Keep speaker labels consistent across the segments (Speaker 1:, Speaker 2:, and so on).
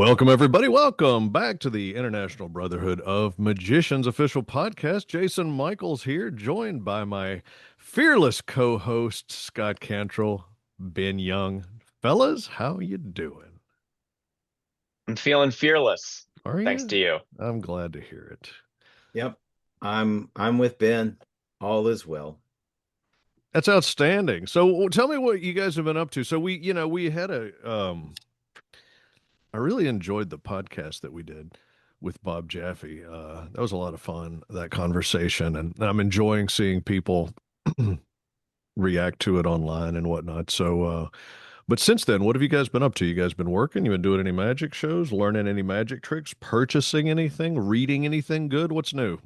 Speaker 1: Welcome, everybody. Welcome back to the International Brotherhood of Magicians official podcast. Jason Michaels here, joined by my fearless co-host, Scott Cantrell, Ben Young. Fellas, how you doing?
Speaker 2: I'm feeling fearless,
Speaker 1: Are
Speaker 2: thanks
Speaker 1: you?
Speaker 2: to you.
Speaker 1: I'm glad to hear it.
Speaker 3: Yep. I'm with Ben. All is well.
Speaker 1: That's outstanding. So tell me what you guys have been up to. So we had I really enjoyed the podcast that we did with Bob Jaffe. That was a lot of fun, that conversation, and I'm enjoying seeing people react to it online and whatnot. But since then, what have you guys been up to? You guys been working? You been doing any magic shows, learning any magic tricks, purchasing anything, reading anything good? What's new?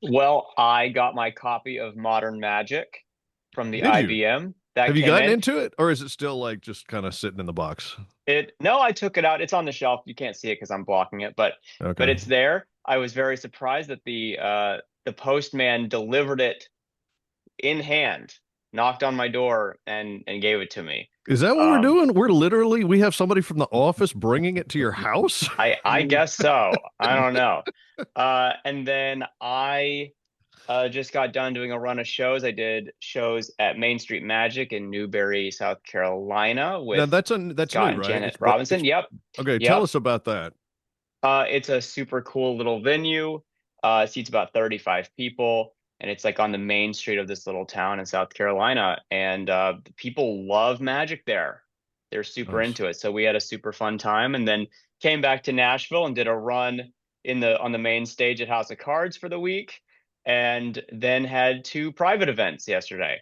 Speaker 2: Well, I got my copy of Modern Magic from the
Speaker 1: Did you?
Speaker 2: I.B.M. that
Speaker 1: Have you
Speaker 2: came
Speaker 1: gotten
Speaker 2: in.
Speaker 1: into it, or is it still like just kind of sitting in the box?
Speaker 2: No, I took it out. It's on the shelf. You can't see it because I'm blocking it, but
Speaker 1: Okay.
Speaker 2: it's there. I was very surprised that the postman delivered it in hand, knocked on my door and gave it to me.
Speaker 1: Is that what we're
Speaker 2: Um,
Speaker 1: doing? We have somebody from the office bringing it to your house?
Speaker 2: I guess so. I don't know. And then I just got done doing a run of shows. I did shows at Main Street Magic in Newberry, South Carolina
Speaker 1: Now
Speaker 2: with
Speaker 1: that's new,
Speaker 2: Scott and
Speaker 1: right?
Speaker 2: Janet Robinson.
Speaker 1: It's
Speaker 2: Yep.
Speaker 1: okay. Tell
Speaker 2: Yep.
Speaker 1: us about that.
Speaker 2: It's a super cool little venue. It seats about 35 people, and it's like on the main street of this little town in South Carolina. And the people love magic there. They're super
Speaker 1: Nice.
Speaker 2: into it. So we had a super fun time, and then came back to Nashville and did a run in the on the main stage at House of Cards for the week, and then had two private events yesterday.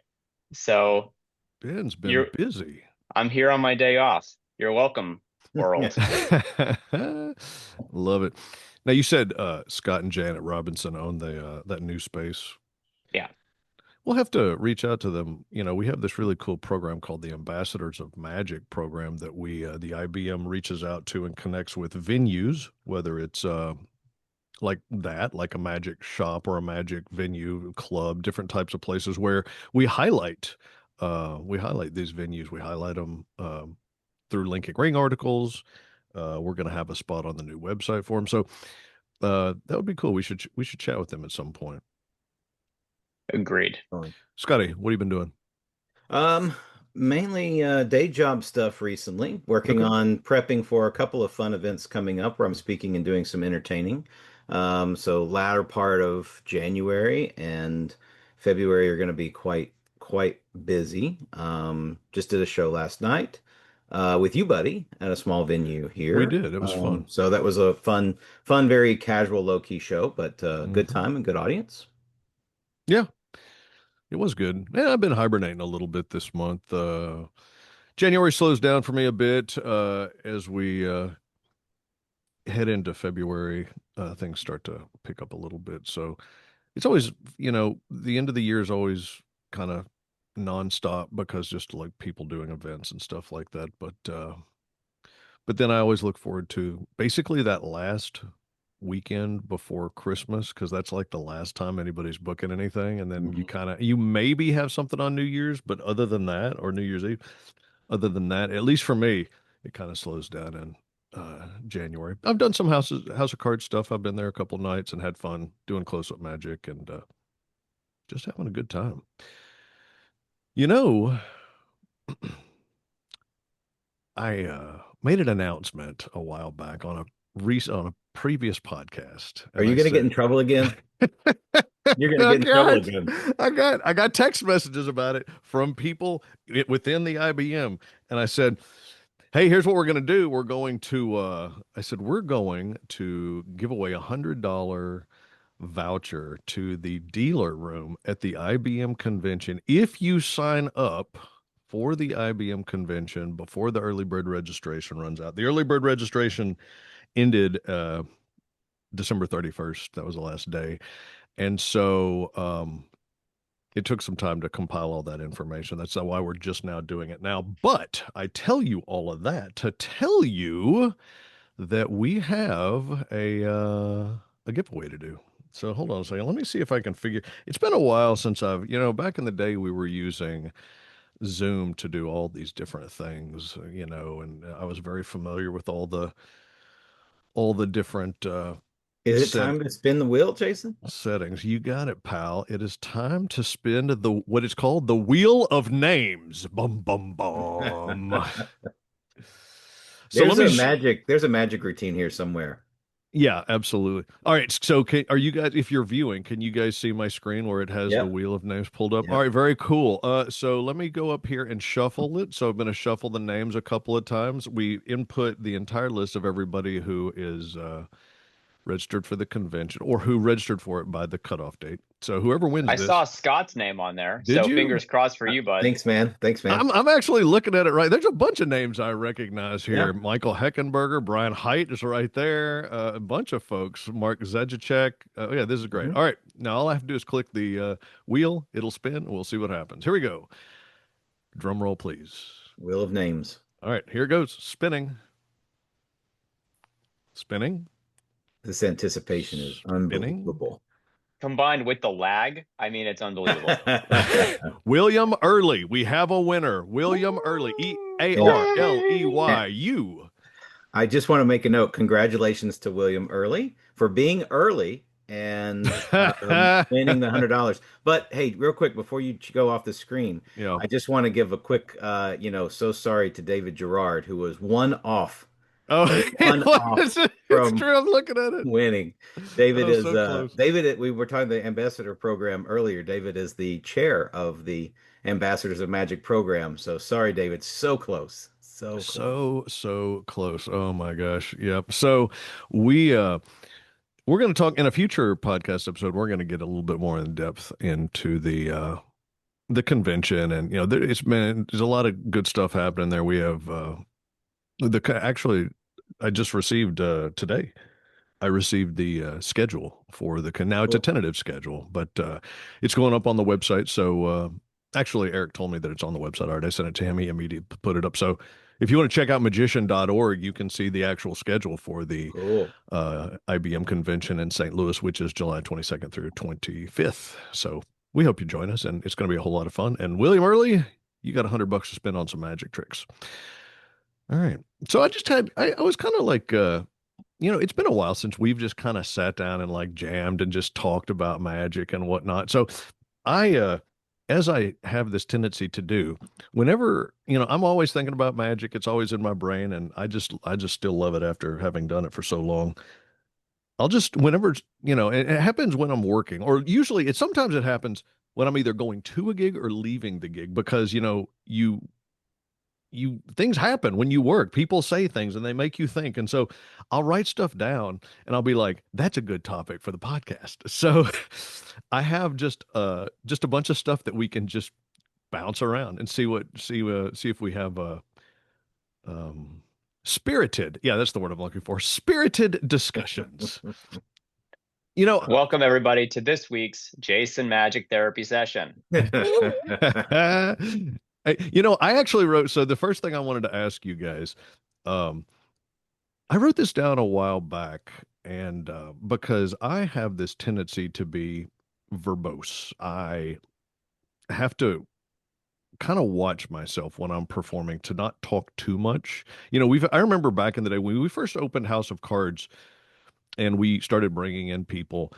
Speaker 2: So
Speaker 1: Ben's been
Speaker 2: you're
Speaker 1: busy.
Speaker 2: I'm here on my day off. You're welcome, world.
Speaker 1: Love it. Now you said Scott and Janet Robinson own the that new space.
Speaker 2: Yeah.
Speaker 1: We'll have to reach out to them. We have this really cool program called the Ambassadors of Magic program that the IBM reaches out to and connects with venues, whether it's like that, like a magic shop or a magic venue, club, different types of places where we highlight these venues. We highlight them through linking ring articles. We're going to have a spot on the new website for them. So that would be cool. We should chat with them at some point.
Speaker 2: Agreed.
Speaker 1: Scotty, what have you been doing?
Speaker 3: Um, Mainly day job stuff recently, working
Speaker 1: Okay.
Speaker 3: on prepping for a couple of fun events coming up where I'm speaking and doing some entertaining. So latter part of January and February are going to be quite busy. Just did a show last night with you, buddy, at a small venue
Speaker 1: We
Speaker 3: here.
Speaker 1: did. It was fun.
Speaker 3: So that was a fun, very casual, low-key show, but good
Speaker 1: Hmm.
Speaker 3: time and good audience.
Speaker 1: Yeah, it was good. Yeah, I've been hibernating a little bit this month. January slows down for me a bit as we head into February. Things start to pick up a little bit. So it's always, the end of the year is always kind of nonstop because just like people doing events and stuff like that. But then I always look forward to basically that last weekend before Christmas because that's like the last time anybody's booking anything. And then
Speaker 3: Mhm.
Speaker 1: you maybe have something on New Year's, but other than that, or New Year's Eve, other than that, at least for me, it kind of slows down in January. I've done some House of Cards stuff. I've been there a couple nights and had fun doing close up magic and just having a good time. You know, I made an announcement a while back on a previous podcast,
Speaker 3: Are
Speaker 1: and
Speaker 3: you
Speaker 1: I
Speaker 3: going to get
Speaker 1: said,
Speaker 3: in trouble again? You're going to
Speaker 1: I
Speaker 3: get in trouble
Speaker 1: got,
Speaker 3: again.
Speaker 1: I got text messages about it from people within the IBM, and I said, "Hey, here's what we're going to do. I said we're going to give away $100 voucher to the dealer room at the IBM convention if you sign up." For the IBM convention before the early bird registration runs out. The early bird registration ended December 31st. That was the last day. And so it took some time to compile all that information. That's why we're just now doing it now. But I tell you all of that to tell you that we have a giveaway to do. So hold on a second. Let me see if I can figure. It's been a while since back in the day we were using Zoom to do all these different things, and I was very familiar with all the different
Speaker 3: Is it
Speaker 1: set
Speaker 3: time to spin the wheel, Jason?
Speaker 1: settings. You got it, pal. It is time to spin the what is called the Wheel of Names. Bum bum bum. So let me
Speaker 3: There's a magic routine here somewhere.
Speaker 1: Yeah, absolutely. All right. So, are you guys, if you're viewing, can you guys see my screen where it has the
Speaker 3: Yep.
Speaker 1: wheel of names pulled up? All
Speaker 3: Yep.
Speaker 1: right, very cool. So let me go up here and shuffle it. So I'm going to shuffle the names a couple of times. We input the entire list of everybody who is registered for the convention or who registered for it by the cutoff date. So whoever wins
Speaker 2: I saw
Speaker 1: this,
Speaker 2: Scott's name on there,
Speaker 1: did
Speaker 2: so
Speaker 1: you?
Speaker 2: fingers crossed for you, bud.
Speaker 3: Thanks, man. Thanks, man.
Speaker 1: I'm actually looking at it right. There's a bunch of names I recognize here.
Speaker 3: Yeah.
Speaker 1: Michael Heckenberger, Brian Height is right there. A bunch of folks. Mark Zedjacek. Yeah, this is great.
Speaker 3: Mhm.
Speaker 1: All right, now all I have to do is click the wheel. It'll spin. And we'll see what happens. Here we go. Drum roll, please.
Speaker 3: Wheel of names.
Speaker 1: All right, here goes. Spinning, spinning,
Speaker 3: This anticipation is
Speaker 1: spinning.
Speaker 3: unbelievable.
Speaker 2: Combined with the lag, I mean, it's unbelievable.
Speaker 1: William Early. We have a winner. William Early.
Speaker 3: Hey,
Speaker 1: EARLEYU.
Speaker 3: I just want to make a note. Congratulations to William Early for being early and winning the $100. But hey, real quick before you go off the screen,
Speaker 1: Yeah.
Speaker 3: I just want to give a quick, so sorry to David Gerard, who was
Speaker 1: Oh,
Speaker 3: one off
Speaker 1: it's
Speaker 3: from
Speaker 1: true. I'm looking at it.
Speaker 3: winning. David
Speaker 1: Oh,
Speaker 3: is
Speaker 1: so close.
Speaker 3: we were talking the ambassador program earlier. David is the chair of the Ambassadors of Magic program. So sorry, David, so close. So close.
Speaker 1: So close. Oh my gosh. Yep. So we we're going to talk in a future podcast episode. We're going to get a little bit more in depth into the convention, and there's a lot of good stuff happening there. We have actually I just received today. I received the schedule for now it's a
Speaker 3: Cool.
Speaker 1: tentative schedule, but it's going up on the website. So actually, Eric told me that it's on the website. All right, I sent it to him. He immediately put it up. So if you want to check out magician.org, you can see the actual schedule for the
Speaker 3: Cool.
Speaker 1: I.B.M. convention in St. Louis, which is July 22nd through 25th. So we hope you join us, and it's going to be a whole lot of fun. And William Early, you got $100 to spend on some magic tricks. All right. So I was kind of like, it's been a while since we've just kind of sat down and like jammed and just talked about magic and whatnot. So as I have this tendency to do, whenever, I'm always thinking about magic, it's always in my brain, and I just still love it after having done it for so long. I'll just, whenever, it happens when I'm working, or usually sometimes it happens when I'm either going to a gig or leaving the gig because, things happen when you work. People say things and they make you think. And so I'll write stuff down and I'll be like, that's a good topic for the podcast. So I have just a bunch of stuff that we can just bounce around and see if we have um spirited, yeah, that's the word I'm looking for, spirited discussions. You know,
Speaker 2: Welcome, everybody, to this week's Jason Magic Therapy session.
Speaker 1: I actually wrote, so the first thing I wanted to ask you guys, um, I wrote this down a while back, and because I have this tendency to be verbose, I have to kind of watch myself when I'm performing to not talk too much. I remember back in the day when we first opened House of Cards and we started bringing in people.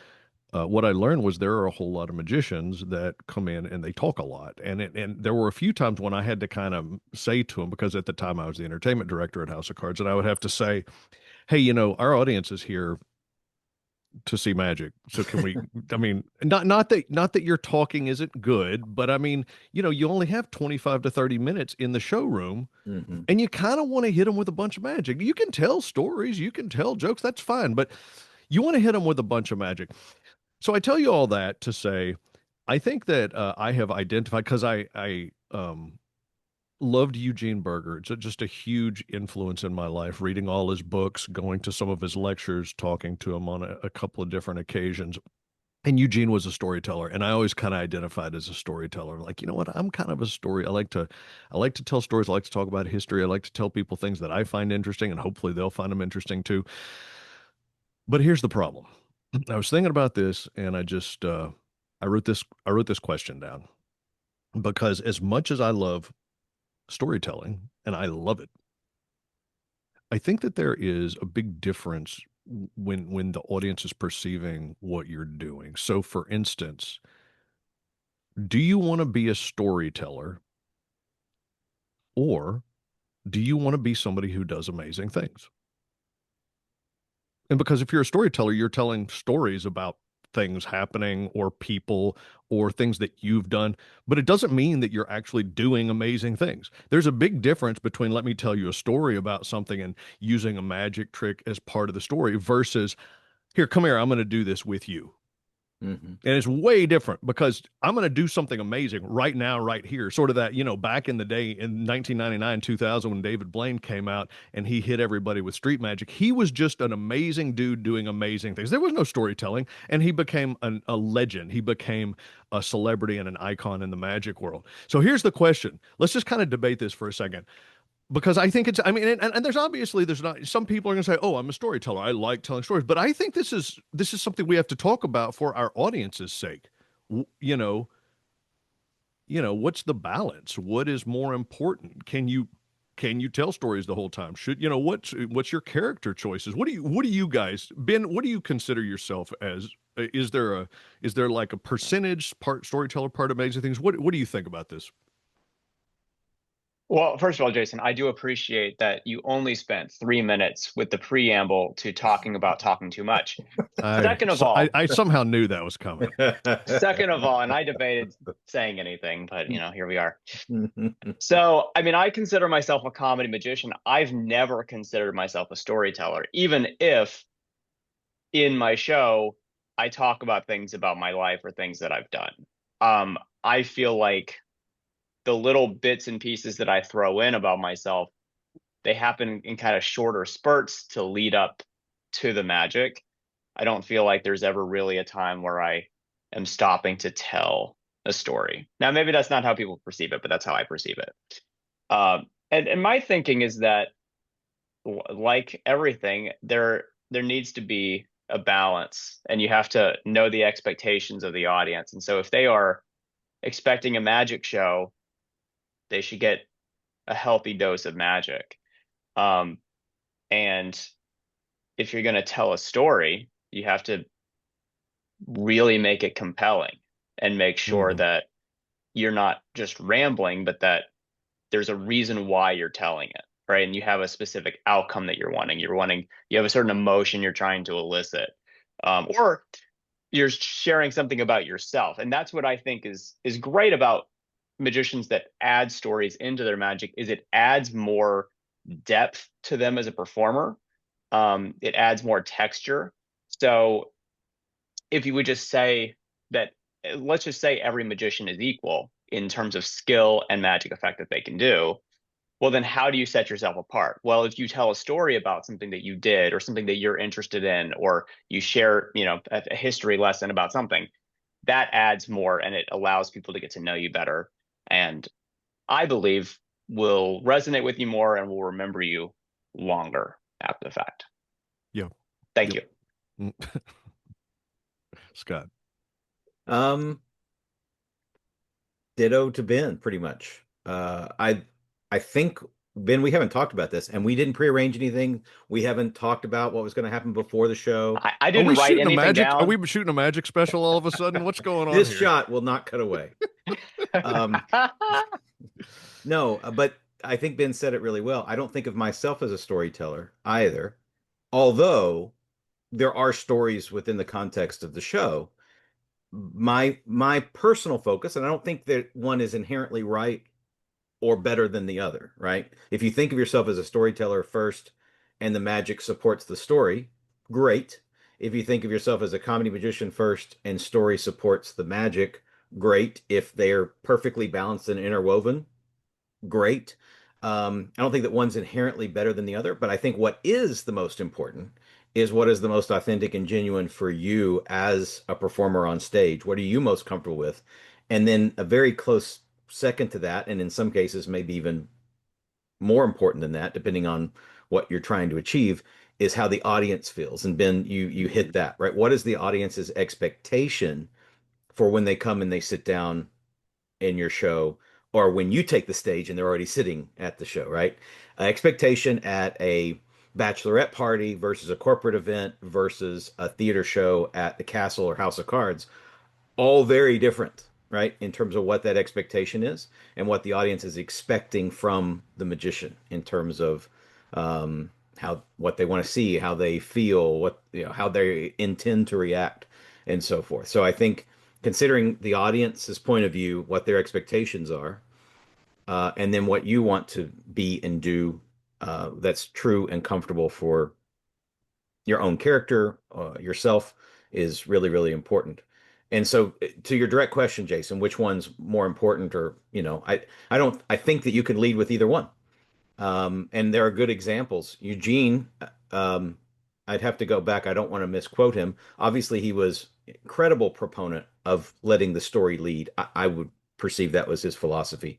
Speaker 1: What I learned was there are a whole lot of magicians that come in and they talk a lot, and there were a few times when I had to kind of say to them, because at the time I was the entertainment director at House of Cards, and I would have to say, "Hey, our audience is here to see magic, so can we?" I mean, not that your talking isn't good, but I mean, you only have 25 to 30 minutes in the showroom,
Speaker 3: Mhm.
Speaker 1: and you kind of want to hit them with a bunch of magic. You can tell stories, you can tell jokes, that's fine, but you want to hit them with a bunch of magic. So I tell you all that to say, I think that I have identified, because I loved Eugene Berger. It's just a huge influence in my life. Reading all his books, going to some of his lectures, talking to him on a couple of different occasions. And Eugene was a storyteller, and I always kind of identified as a storyteller. Like, you know what? I'm kind of a story. I like to tell stories. I like to talk about history. I like to tell people things that I find interesting, and hopefully they'll find them interesting too. But here's the problem. I was thinking about this, and I wrote this question down. because as much as I love storytelling, and I love it, I think that there is a big difference when the audience is perceiving what you're doing. So for instance, do you want to be a storyteller, or do you want to be somebody who does amazing things? And because if you're a storyteller, you're telling stories about things happening or people or things that you've done, but it doesn't mean that you're actually doing amazing things. There's a big difference between let me tell you a story about something and using a magic trick as part of the story versus here, come here, I'm going to do this with you.
Speaker 3: Hmm.
Speaker 1: And it's way different because I'm going to do something amazing right now, right here. Sort of that, back in the day in 1999, 2000, when David Blaine came out and he hit everybody with street magic, he was just an amazing dude doing amazing things. There was no storytelling, and he became a legend. He became a celebrity and an icon in the magic world. So here's the question. Let's just kind of debate this for a second because I think I mean, and there's not, some people are going to say, oh, I'm a storyteller. I like telling stories. But I think this is something we have to talk about for our audience's sake. W- You know, what's the balance? What is more important? Can you tell stories the whole time? What's your character choices? What do you guys, Ben, what do you consider yourself as? Is there like a percentage part storyteller, part amazing things? What do you think about this?
Speaker 2: Well, first of all, Jason, I do appreciate that you only spent 3 minutes with the preamble to talking about talking too much. Second of all,
Speaker 1: I somehow knew that was coming.
Speaker 2: second of all, and I debated saying anything, but here we are. So, I mean, I consider myself a comedy magician. I've never considered myself a storyteller, even if in my show I talk about things about my life or things that I've done. I feel like the little bits and pieces that I throw in about myself, they happen in kind of shorter spurts to lead up to the magic. I don't feel like there's ever really a time where I am stopping to tell a story. Now, maybe that's not how people perceive it, but that's how I perceive it. And my thinking is that, like everything, there needs to be a balance, and you have to know the expectations of the audience. And so, if they are expecting a magic show, they should get a healthy dose of magic. Um, and if you're going to tell a story, you have to really make it compelling and make sure
Speaker 1: Mhm.
Speaker 2: that you're not just rambling, but that there's a reason why you're telling it, right? And you have a specific outcome that you're wanting. You have a certain emotion you're trying to elicit, or you're sharing something about yourself. And that's what I think is great about magicians that add stories into their magic is it adds more depth to them as a performer. It adds more texture. So if you would just say that, let's just say every magician is equal in terms of skill and magic effect that they can do, well, then how do you set yourself apart? Well, if you tell a story about something that you did or something that you're interested in, or you share, a history lesson about something, that adds more and it allows people to get to know you better. And I believe will resonate with you more and will remember you longer after the fact.
Speaker 1: Yeah.
Speaker 2: Thank
Speaker 1: Yep.
Speaker 2: you.
Speaker 1: Mm. Scott.
Speaker 3: um, Ditto to Ben, pretty much. I think Ben, we haven't talked about this, and we didn't prearrange anything. We haven't talked about what was going to happen before the show.
Speaker 2: I
Speaker 1: Are we
Speaker 2: didn't write
Speaker 1: shooting a
Speaker 2: anything
Speaker 1: magic? Are
Speaker 2: down.
Speaker 1: we shooting a magic special all of a sudden? What's going on
Speaker 3: This
Speaker 1: here?
Speaker 3: shot will not cut away. Um, no, but I think Ben said it really well. I don't think of myself as a storyteller either, although there are stories within the context of the show. My personal focus, and I don't think that one is inherently right or better than the other, right? If you think of yourself as a storyteller first and the magic supports the story, great. If you think of yourself as a comedy magician first and story supports the magic, great. If they're perfectly balanced and interwoven, great. I don't think that one's inherently better than the other, but I think what is the most important is what is the most authentic and genuine for you as a performer on stage. What are you most comfortable with? And then a very close second to that, and in some cases, maybe even more important than that, depending on what you're trying to achieve, is how the audience feels. And Ben, you hit that, right? What is the audience's expectation for when they come and they sit down in your show or when you take the stage and they're already sitting at the show, right? Expectation at a bachelorette party versus a corporate event versus a theater show at the Castle or House of Cards, all very different, right? In terms of what that expectation is and what the audience is expecting from the magician in terms of how what they want to see, how they feel, what how they intend to react, and so forth. So I think considering the audience's point of view, what their expectations are, and then what you want to be and do that's true and comfortable for your own character, yourself, is really, really important. And so, to your direct question, Jason, which one's more important, or I don't, I think that you could lead with either one. And there are good examples. Eugene, I'd have to go back. I don't want to misquote him. Obviously, he was incredible proponent of letting the story lead. I would perceive that was his philosophy.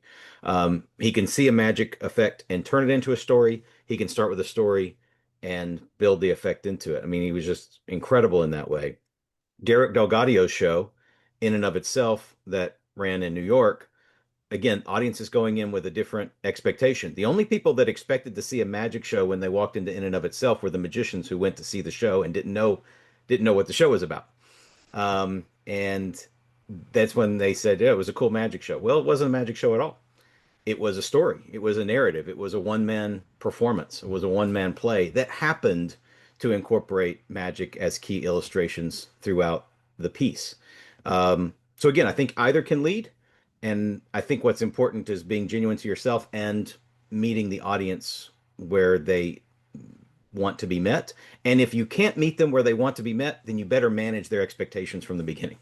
Speaker 3: He can see a magic effect and turn it into a story. He can start with a story and build the effect into it. I mean, he was just incredible in that way. Derek Delgadio's show, in and of itself, that ran in New York, again, audiences going in with a different expectation. The only people that expected to see a magic show when they walked into in and of itself were the magicians who went to see the show and didn't know what the show was about. And that's when they said, "Yeah, it was a cool magic show." Well, it wasn't a magic show at all. It was a story. It was a narrative. It was a one-man performance. It was a one-man play that happened to incorporate magic as key illustrations throughout the piece. So again, I think either can lead, and I think what's important is being genuine to yourself and meeting the audience where they want to be met. And if you can't meet them where they want to be met, then you better manage their expectations from the beginning.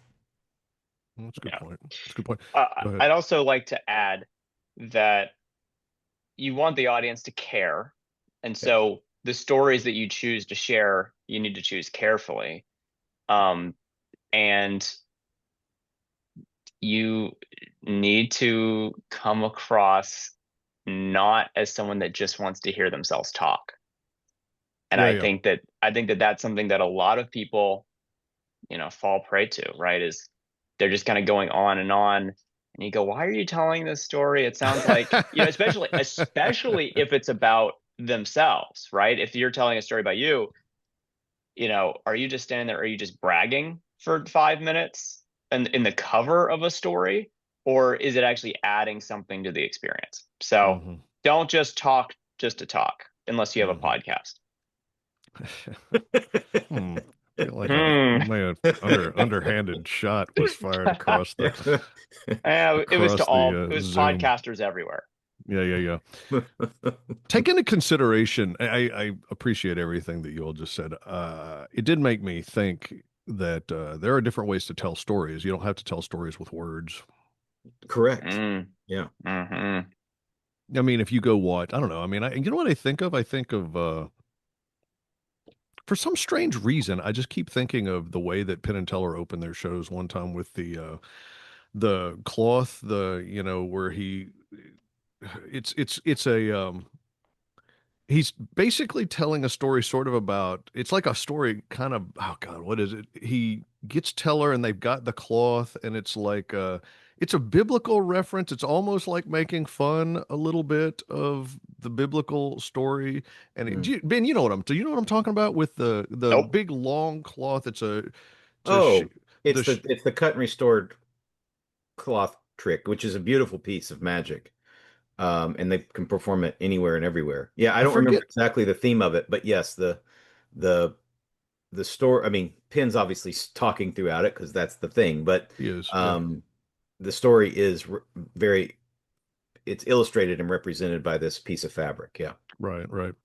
Speaker 1: That's a good
Speaker 2: Yeah.
Speaker 1: point. That's a good point. Go ahead.
Speaker 2: I'd also like to add that you want the audience to care. And
Speaker 3: Yes.
Speaker 2: so the stories that you choose to share, you need to choose carefully. Um, and you need to come across not as someone that just wants to hear themselves talk. And
Speaker 1: Yeah, yeah.
Speaker 2: I think that that's something that a lot of people, fall prey to, right? Is they're just kind of going on and on. And you go, why are you telling this story? It sounds like, especially if it's about themselves, right? If you're telling a story about you, are you just standing there? Are you just bragging for 5 minutes and in the cover of a story? Or is it actually adding something to the experience? So
Speaker 1: hmm
Speaker 2: don't just talk just to talk unless you have a
Speaker 1: hmm
Speaker 2: podcast.
Speaker 1: Hmm. Feel like a
Speaker 2: Hmm.
Speaker 1: man underhanded shot was fired across the
Speaker 2: It was to all, it was
Speaker 1: Zoom.
Speaker 2: podcasters everywhere.
Speaker 1: Yeah, yeah, yeah. Take into consideration, I appreciate everything that you all just said. It did make me think that there are different ways to tell stories. You don't have to tell stories with words.
Speaker 3: Correct.
Speaker 2: Mm.
Speaker 3: Yeah.
Speaker 2: Hmm.
Speaker 1: I mean, if you go watch, I don't know. I mean, you know what I think of? I think of for some strange reason, I just keep thinking of the way that Penn and Teller opened their shows one time with the cloth, where it's a he's basically telling a story sort of about, it's like a story kind of, oh God, what is it? He gets Teller and they've got the cloth and it's like it's a biblical reference. It's almost like making fun a little bit of the biblical story. And
Speaker 3: Mm.
Speaker 1: Ben, do you know what I'm talking about with the
Speaker 2: Nope.
Speaker 1: big long cloth? It's a sh
Speaker 3: Oh, it's
Speaker 1: the
Speaker 3: the
Speaker 1: sh
Speaker 3: it's the cut and restored cloth trick, which is a beautiful piece of magic. And they can perform it anywhere and everywhere. Yeah, I
Speaker 1: I
Speaker 3: don't remember
Speaker 1: forget.
Speaker 3: exactly the theme of it, but yes, the the story. I mean, Pinn's obviously talking throughout it because that's the thing, but
Speaker 1: He is, yeah.
Speaker 3: um, the story is very. It's illustrated and represented by this piece of fabric. Yeah.
Speaker 1: Right, right.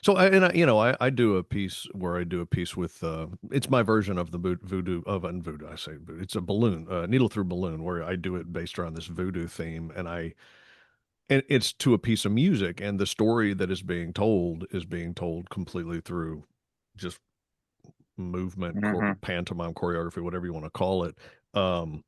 Speaker 1: So I do a piece where I do a piece with it's my version of the voodoo oven voodoo. I say it's a balloon, needle through balloon, where I do it based around this voodoo theme, and it's to a piece of music, and the story that is being told completely through just movement,
Speaker 2: Hmm.
Speaker 1: pantomime, choreography, whatever you want to call it. Um,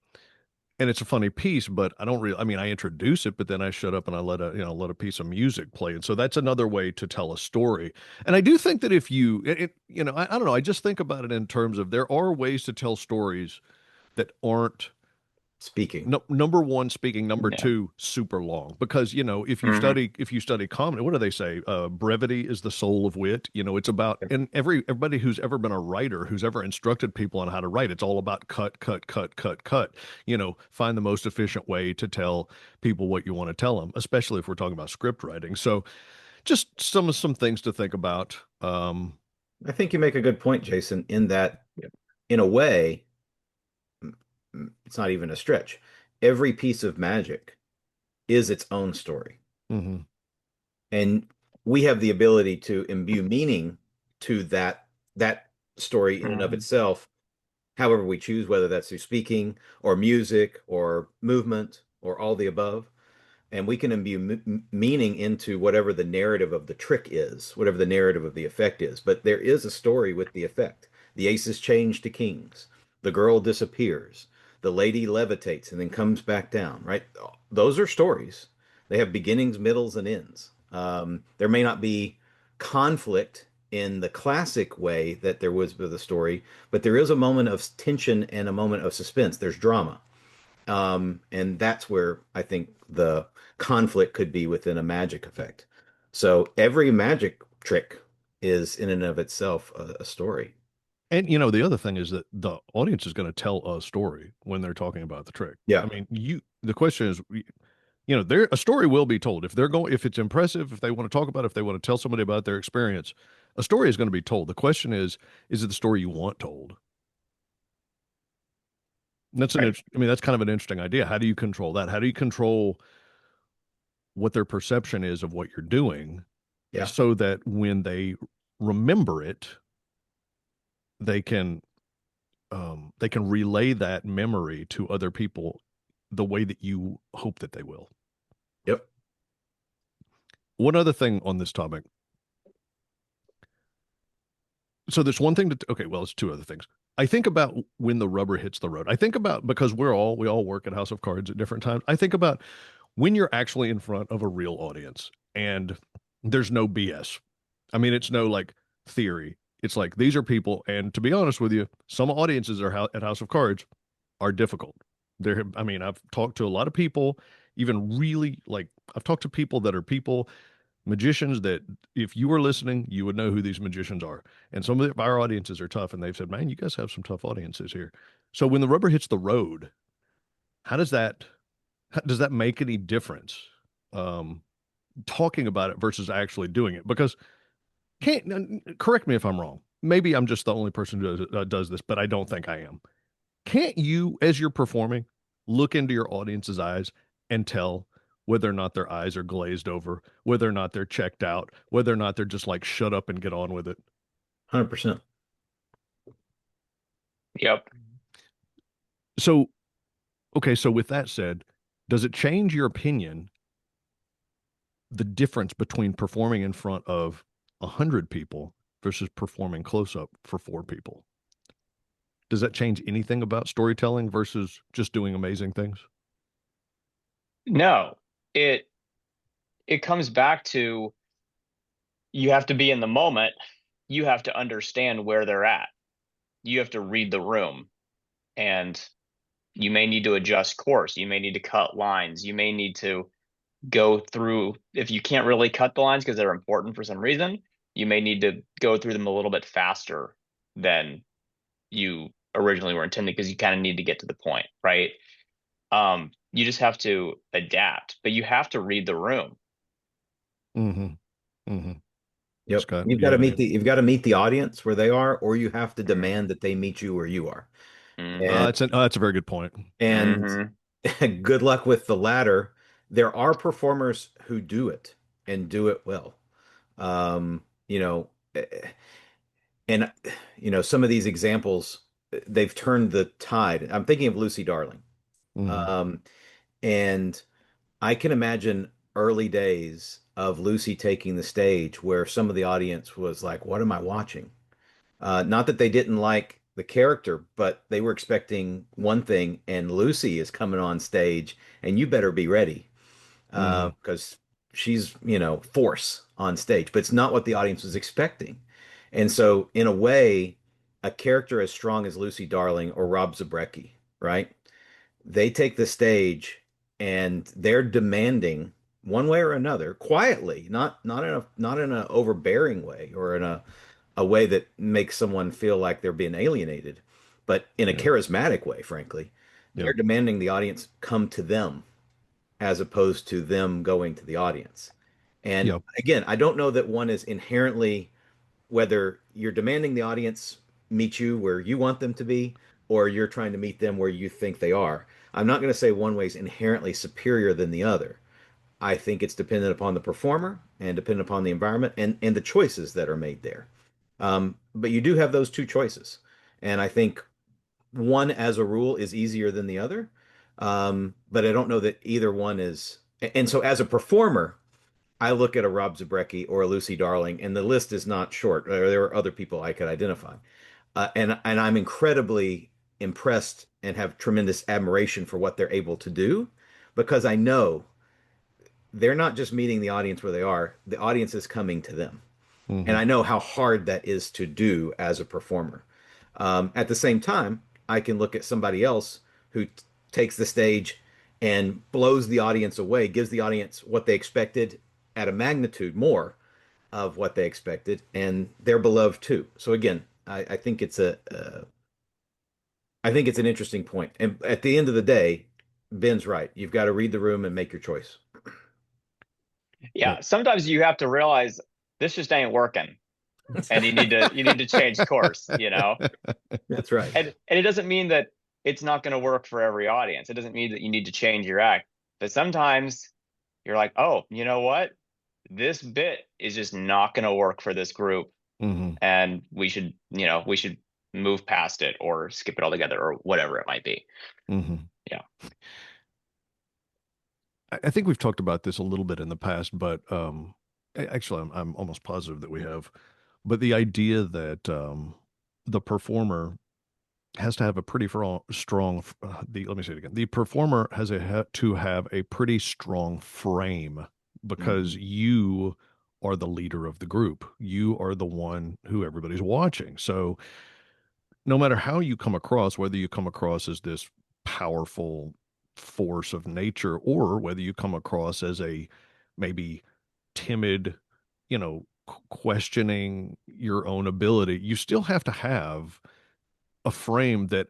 Speaker 1: and it's a funny piece, but I don't really, I mean, I introduce it, but then I shut up and I let a piece of music play. And so that's another way to tell a story. And I do think that if I don't know, I just think about it in terms of there are ways to tell stories that aren't
Speaker 3: Speaking.
Speaker 1: No, number one, speaking. Number
Speaker 2: Yeah.
Speaker 1: two, super long. Because
Speaker 2: Hmm.
Speaker 1: if you study comedy, what do they say? Brevity is the soul of wit. It's about, and everybody who's ever been a writer, who's ever instructed people on how to write, it's all about cut, cut, cut, cut, cut. Find the most efficient way to tell people what you want to tell them, especially if we're talking about script writing. So, just some things to think about.
Speaker 3: I think you make a good point, Jason, in that,
Speaker 2: Yep.
Speaker 3: in a way, it's not even a stretch. Every piece of magic is its own story.
Speaker 1: Mhm.
Speaker 3: And we have the ability to imbue meaning to that story in and of
Speaker 2: Hmm.
Speaker 3: itself, however we choose, whether that's through speaking or music or movement or all the above. And we can imbue meaning into whatever the narrative of the trick is, whatever the narrative of the effect is. But there is a story with the effect. The aces change to kings. The girl disappears. The lady levitates and then comes back down, right? Those are stories. They have beginnings, middles, and ends. There may not be conflict in the classic way that there was with the story, but there is a moment of tension and a moment of suspense. There's drama. And that's where I think the conflict could be within a magic effect. So every magic trick is in and of itself a story.
Speaker 1: And the other thing is that the audience is going to tell a story when they're talking about the trick.
Speaker 3: Yeah.
Speaker 1: I mean, the question is, there a story will be told if it's impressive, if they want to talk about it, if they want to tell somebody about their experience, a story is going to be told. The question is it the story you want told? And
Speaker 2: Right.
Speaker 1: that's kind of an interesting idea. How do you control that? How do you control what their perception is of what you're doing
Speaker 3: Yeah.
Speaker 1: so that when they remember it, they can they can relay that memory to other people the way that you hope that they will.
Speaker 3: Yep.
Speaker 1: One other thing on this topic. So there's one thing okay, well, it's two other things. I think about when the rubber hits the road. I think about because we all work at House of Cards at different times. I think about when you're actually in front of a real audience and there's no BS. I mean, it's no like theory. It's like these are people, and to be honest with you, some audiences at House of Cards are difficult. I mean, I've talked to a lot of people, even really like I've talked to people that are magicians that if you were listening, you would know who these magicians are. And some of our audiences are tough, and they've said, "Man, you guys have some tough audiences here." So when the rubber hits the road, how does that does that make any difference? Um, Talking about it versus actually doing it, because can't correct me if I'm wrong. Maybe I'm just the only person who does this, but I don't think I am. Can't you, as you're performing, look into your audience's eyes and tell whether or not their eyes are glazed over, whether or not they're checked out, whether or not they're just like, shut up and get on with it?
Speaker 3: 100%.
Speaker 2: Yep.
Speaker 1: So, okay, so with that said, does it change your opinion, the difference between performing in front of 100 people versus performing close up for four people? Does that change anything about storytelling versus just doing amazing things?
Speaker 2: No, it it comes back to you have to be in the moment. You have to understand where they're at. You have to read the room, and you may need to adjust course. You may need to cut lines. You may need to go through, if you can't really cut the lines because they're important for some reason, you may need to go through them a little bit faster than you originally were intended because you kind of need to get to the point, right? You just have to adapt, but you have to read the room.
Speaker 1: Mm-hmm. Mm-hmm.
Speaker 3: Yep.
Speaker 1: Scott, do you have any?
Speaker 3: You've got to meet the audience where they are, or you have to demand that they meet you where you are.
Speaker 2: Mm-hmm.
Speaker 1: That's a very good point.
Speaker 3: And
Speaker 2: Mm-hmm.
Speaker 3: good luck with the latter. There are performers who do it and do it well. You know, and some of these examples, they've turned the tide. I'm thinking of Lucy Darling.
Speaker 1: Mm-hmm.
Speaker 3: Um, and I can imagine early days of Lucy taking the stage where some of the audience was like, "What am I watching?" Not that they didn't like the character, but they were expecting one thing, and Lucy is coming on stage, and you better be ready
Speaker 1: Mm-hmm.
Speaker 3: because she's, force on stage. But it's not what the audience was expecting. And so, in a way, a character as strong as Lucy Darling or Rob Zabrecky, right? They take the stage and they're demanding one way or another, quietly, not in a overbearing way or in a way that makes someone feel like they're being alienated, but in a
Speaker 1: Yeah.
Speaker 3: charismatic way, frankly.
Speaker 1: Yeah.
Speaker 3: They're demanding the audience come to them as opposed to them going to the audience. And
Speaker 1: Yeah.
Speaker 3: again, I don't know that one is inherently, whether you're demanding the audience meet you where you want them to be or you're trying to meet them where you think they are. I'm not going to say one way is inherently superior than the other. I think it's dependent upon the performer and dependent upon the environment and the choices that are made there. But you do have those two choices. And I think one, as a rule, is easier than the other. But I don't know that either one is. And so, as a performer, I look at a Rob Zabrecki or a Lucy Darling, and the list is not short. There are other people I could identify, and I'm incredibly impressed and have tremendous admiration for what they're able to do, because I know they're not just meeting the audience where they are. The audience is coming to them, and
Speaker 1: Hmm.
Speaker 3: I know how hard that is to do as a performer. At the same time, I can look at somebody else who takes the stage and blows the audience away, gives the audience what they expected at a magnitude more of what they expected, and they're beloved too. So again, I think it's I think it's an interesting point. And at the end of the day, Ben's right. You've got to read the room and make your choice.
Speaker 1: Yeah.
Speaker 2: Yeah, sometimes you have to realize this just ain't working, and you need to change course, you know.
Speaker 3: That's right.
Speaker 2: And it doesn't mean that it's not going to work for every audience. It doesn't mean that you need to change your act. But sometimes you're like, oh, you know what? This bit is just not going to work for this group,
Speaker 1: Hmm.
Speaker 2: and we should move past it or skip it altogether or whatever it might be.
Speaker 1: Hmm.
Speaker 2: Yeah.
Speaker 1: I think we've talked about this a little bit in the past, but actually, I'm almost positive that we have. But the idea that the performer has to have a pretty strong, let me say it again. The performer has to have a pretty strong frame because
Speaker 3: Mhm.
Speaker 1: you are the leader of the group. You are the one who everybody's watching. So no matter how you come across, whether you come across as this powerful force of nature or whether you come across as a maybe timid, questioning your own ability, you still have to have a frame that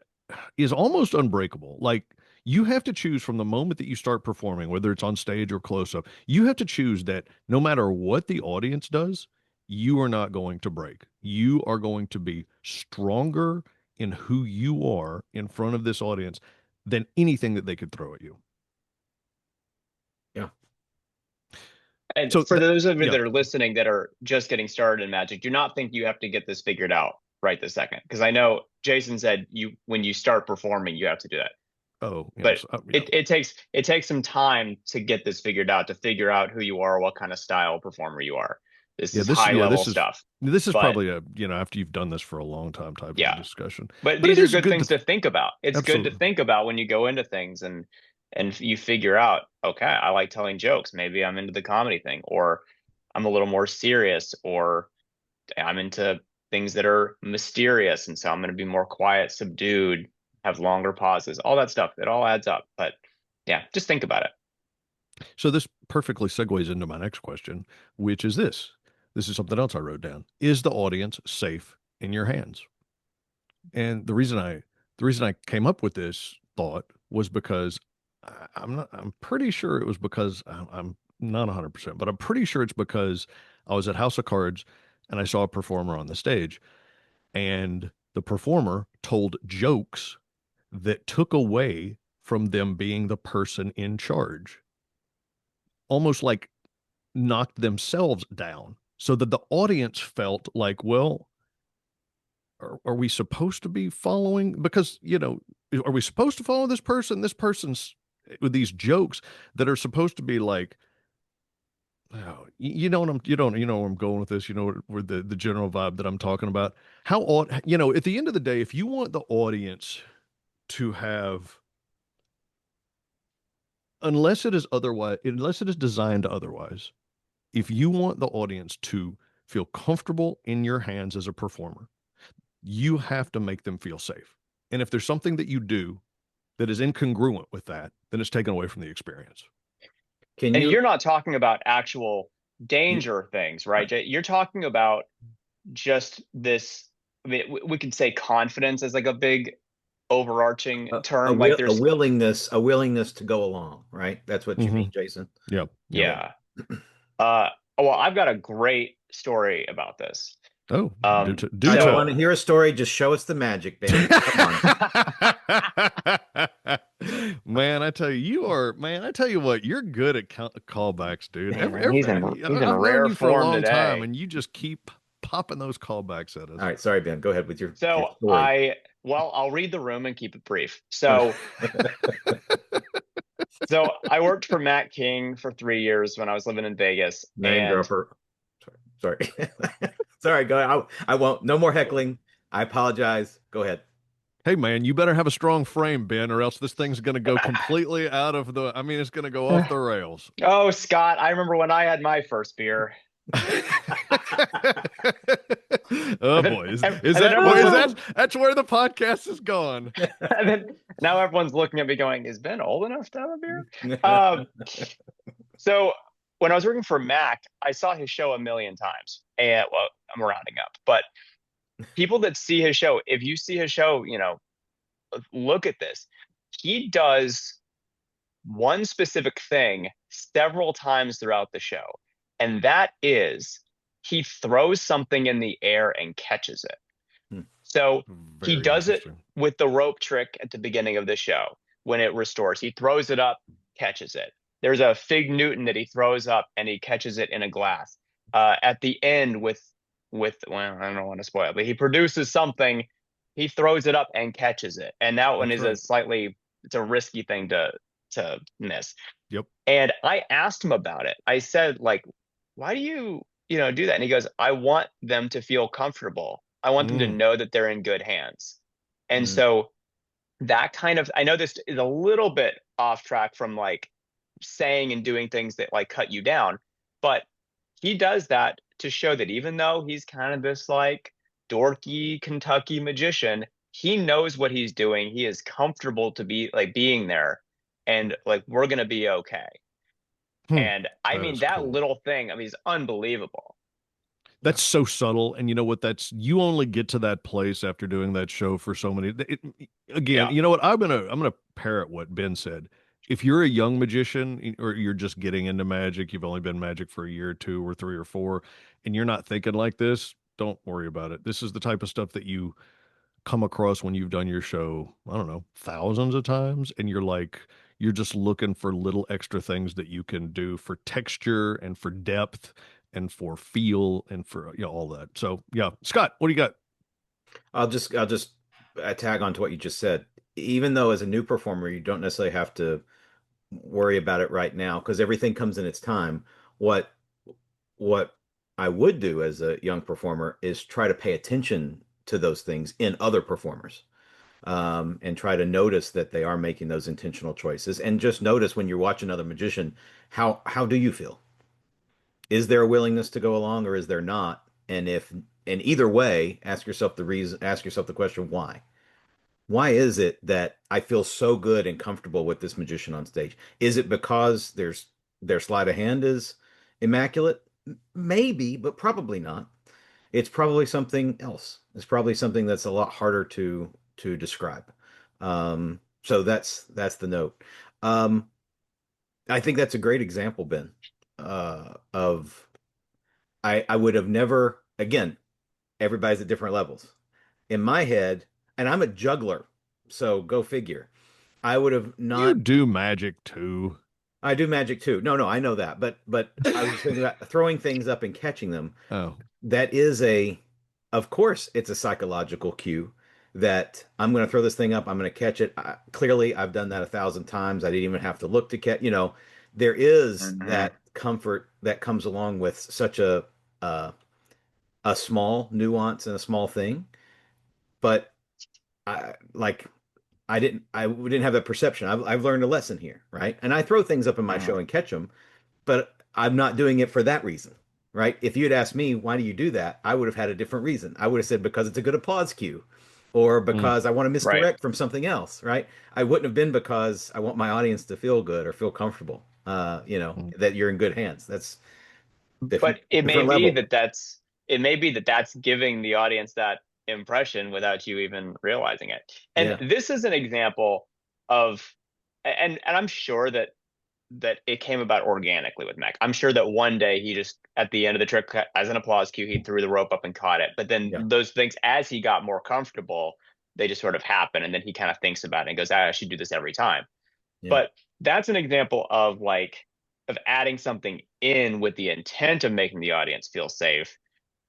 Speaker 1: is almost unbreakable. Like you have to choose from the moment that you start performing, whether it's on stage or close up, you have to choose that no matter what the audience does, you are not going to break. You are going to be stronger in who you are in front of this audience than anything that they could throw at you.
Speaker 3: Yeah.
Speaker 2: And
Speaker 1: So,
Speaker 2: for those of you
Speaker 1: yeah.
Speaker 2: that are listening that are just getting started in Magic, do not think you have to get this figured out right this second. Because I know Jason said when you start performing, you have to do that.
Speaker 1: Oh,
Speaker 2: But
Speaker 1: yes. Yeah.
Speaker 2: it takes some time to get this figured out, to figure out who you are, what kind of style performer you are. This
Speaker 1: Yeah.
Speaker 2: is high level
Speaker 1: This is,
Speaker 2: stuff. But
Speaker 1: probably after you've done this for a long time type of a
Speaker 2: yeah,
Speaker 1: discussion,
Speaker 2: but
Speaker 1: but it
Speaker 2: these are
Speaker 1: is
Speaker 2: good
Speaker 1: good to,
Speaker 2: things to think about. It's good to
Speaker 1: absolutely.
Speaker 2: think about when you go into things and you figure out, okay, I like telling jokes. Maybe I'm into the comedy thing, or I'm a little more serious, or I'm into things that are mysterious, and so I'm going to be more quiet, subdued, have longer pauses, all that stuff. It all adds up. But yeah, just think about it.
Speaker 1: So this perfectly segues into my next question, which is this. This is something else I wrote down. Is the audience safe in your hands? And the reason I came up with this thought was because I'm pretty sure it was because I'm not 100%, but I'm pretty sure it's because I was at House of Cards and I saw a performer on the stage and the performer told jokes that took away from them being the person in charge, almost like knocked themselves down so that the audience felt like, well, are we supposed to be following? Because, are we supposed to follow this person? This person's with these jokes that are supposed to be like, oh, you know where I'm going with this, where the general vibe that I'm talking about. At the end of the day, if you want the audience to have, unless it is designed otherwise, if you want the audience to feel comfortable in your hands as a performer, you have to make them feel safe. And if there's something that you do that is incongruent with that, then it's taken away from the experience.
Speaker 3: Can
Speaker 2: And
Speaker 3: you,
Speaker 2: you're not talking about actual
Speaker 3: you
Speaker 2: danger things, right,
Speaker 3: right.
Speaker 2: Jay? You're talking about just this. I mean, we could say confidence as like a big overarching term. Like
Speaker 3: A
Speaker 2: there's,
Speaker 3: willingness to go along, right? That's what you
Speaker 1: Hmm.
Speaker 3: mean, Jason.
Speaker 1: Yep. Yep.
Speaker 3: Yeah.
Speaker 2: yeah. Uh, well, I've got a great story about this.
Speaker 1: Oh,
Speaker 2: Um,
Speaker 1: do
Speaker 3: I don't
Speaker 2: so
Speaker 3: want to hear a story. Just show us the magic, Ben. Come on.
Speaker 1: Man, I tell you, man, I tell you what, you're good at callbacks, dude.
Speaker 2: man, he's in
Speaker 1: I've known
Speaker 2: rare
Speaker 1: you for a
Speaker 2: form
Speaker 1: long time,
Speaker 2: today.
Speaker 1: and you just keep popping those callbacks at
Speaker 3: All
Speaker 1: us.
Speaker 3: right, sorry, Ben. Go ahead with your
Speaker 2: So
Speaker 3: story.
Speaker 2: I'll read the room and keep it brief. So I worked for Matt King for 3 years when I was living in Vegas,
Speaker 3: Name
Speaker 2: and
Speaker 3: dropper. Sorry. Sorry, go ahead. I won't. No more heckling. I apologize. Go ahead.
Speaker 1: Hey, man, you better have a strong frame, Ben, or else this thing's going to go completely out of the. I mean, it's going to go off the rails.
Speaker 2: oh, Scott, I remember when I had my first beer.
Speaker 1: Oh
Speaker 2: And then,
Speaker 1: boy,
Speaker 2: and then everyone's
Speaker 1: is
Speaker 2: looking,
Speaker 1: that that's where the podcast is gone?
Speaker 2: and then now everyone's looking at me going, "Is Ben old enough to have a beer?" Um, so when I was working for Mac, I saw his show a million times, and well, I'm rounding up, but people that see his show, if you see his show, look at this. He does one specific thing several times throughout the show, and that is he throws something in the air and catches it. So he
Speaker 1: Very
Speaker 2: does it
Speaker 1: interesting.
Speaker 2: with the rope trick at the beginning of the show when it restores. He throws it up, catches it. There's a fig Newton that he throws up and he catches it in a glass. At the end with well, I don't want to spoil it, but he produces something, he throws it up and catches it. And that one
Speaker 3: That's
Speaker 2: is a
Speaker 3: right.
Speaker 2: slightly it's a risky thing to miss.
Speaker 1: Yep.
Speaker 2: And I asked him about it. I said, like, why do you do that? And he goes, I want them to feel comfortable. I want them to
Speaker 1: Mm.
Speaker 2: know that they're in good hands. And
Speaker 3: Mm,
Speaker 2: so that kind of, I know this is a little bit off track from like saying and doing things that like cut you down, but he does that to show that even though he's kind of this like dorky Kentucky magician, he knows what he's doing. He is comfortable to be like being there and like we're gonna be okay.
Speaker 1: Hmm.
Speaker 2: And I
Speaker 1: That
Speaker 2: mean
Speaker 1: is
Speaker 2: that
Speaker 1: cool.
Speaker 2: little thing, I mean, is unbelievable.
Speaker 3: yeah.
Speaker 1: That's so subtle, and you know what? That's you only get to that place after doing that show for so many. Again,
Speaker 2: Yeah.
Speaker 1: you know what? I'm gonna parrot what Ben said. If you're a young magician or you're just getting into magic, you've only been magic for a year or two or three or four, and you're not thinking like this, don't worry about it. This is the type of stuff that you come across when you've done your show, I don't know, thousands of times, and you're just looking for little extra things that you can do for texture and for depth and for feel and for all that. So yeah, Scott, what do you got?
Speaker 3: I'll just tag on to what you just said. Even though as a new performer, you don't necessarily have to worry about it right now because everything comes in its time. What what I would do as a young performer is try to pay attention to those things in other performers, and try to notice that they are making those intentional choices. And just notice when you're watching another magician, how do you feel? Is there a willingness to go along or is there not? And either way, ask yourself the question, why? Why is it that I feel so good and comfortable with this magician on stage? Is it because their sleight of hand is immaculate? Maybe, but probably not. It's probably something else. It's probably something that's a lot harder to describe. So that's the note. Um, I think that's a great example, Ben, of I would have never, again, everybody's at different levels. In my head, and I'm a juggler, so go figure. I would have
Speaker 1: You
Speaker 3: not.
Speaker 1: do magic too.
Speaker 3: I do magic too. No, no, I know that, but I was just thinking about throwing things up and catching them.
Speaker 1: Oh,
Speaker 3: That is of course, it's a psychological cue that I'm going to throw this thing up. I'm going to catch it. Clearly, I've done that 1,000 times. I didn't even have to look to catch. There is
Speaker 2: Mhm.
Speaker 3: that comfort that comes along with such a, a small nuance and a small thing. But like I didn't have that perception. I've learned a lesson here, right? And I throw things up in my show
Speaker 2: Mhm.
Speaker 3: and catch them, but I'm not doing it for that reason, right? If you had asked me why do you do that, I would have had a different reason. I would have said because it's a good applause cue. or
Speaker 1: Mm,
Speaker 3: because I want to
Speaker 2: Right.
Speaker 3: misdirect from something else, right? I wouldn't have been because I want my audience to feel good or feel comfortable,
Speaker 1: mm.
Speaker 3: that you're in good hands. That's different,
Speaker 2: But it may
Speaker 3: different
Speaker 2: be
Speaker 3: level.
Speaker 2: that that's giving the audience that impression without you even realizing it. And
Speaker 3: Yeah.
Speaker 2: this is an example of, and I'm sure that it came about organically with Mac. I'm sure that one day he just at the end of the trick as an applause cue, he threw the rope up and caught it. But then
Speaker 3: Yeah.
Speaker 2: those things, as he got more comfortable, they just sort of happen, and then he kind of thinks about it and goes, "Ah, I should do this every time."
Speaker 3: Yeah.
Speaker 2: But that's an example of adding something in with the intent of making the audience feel safe.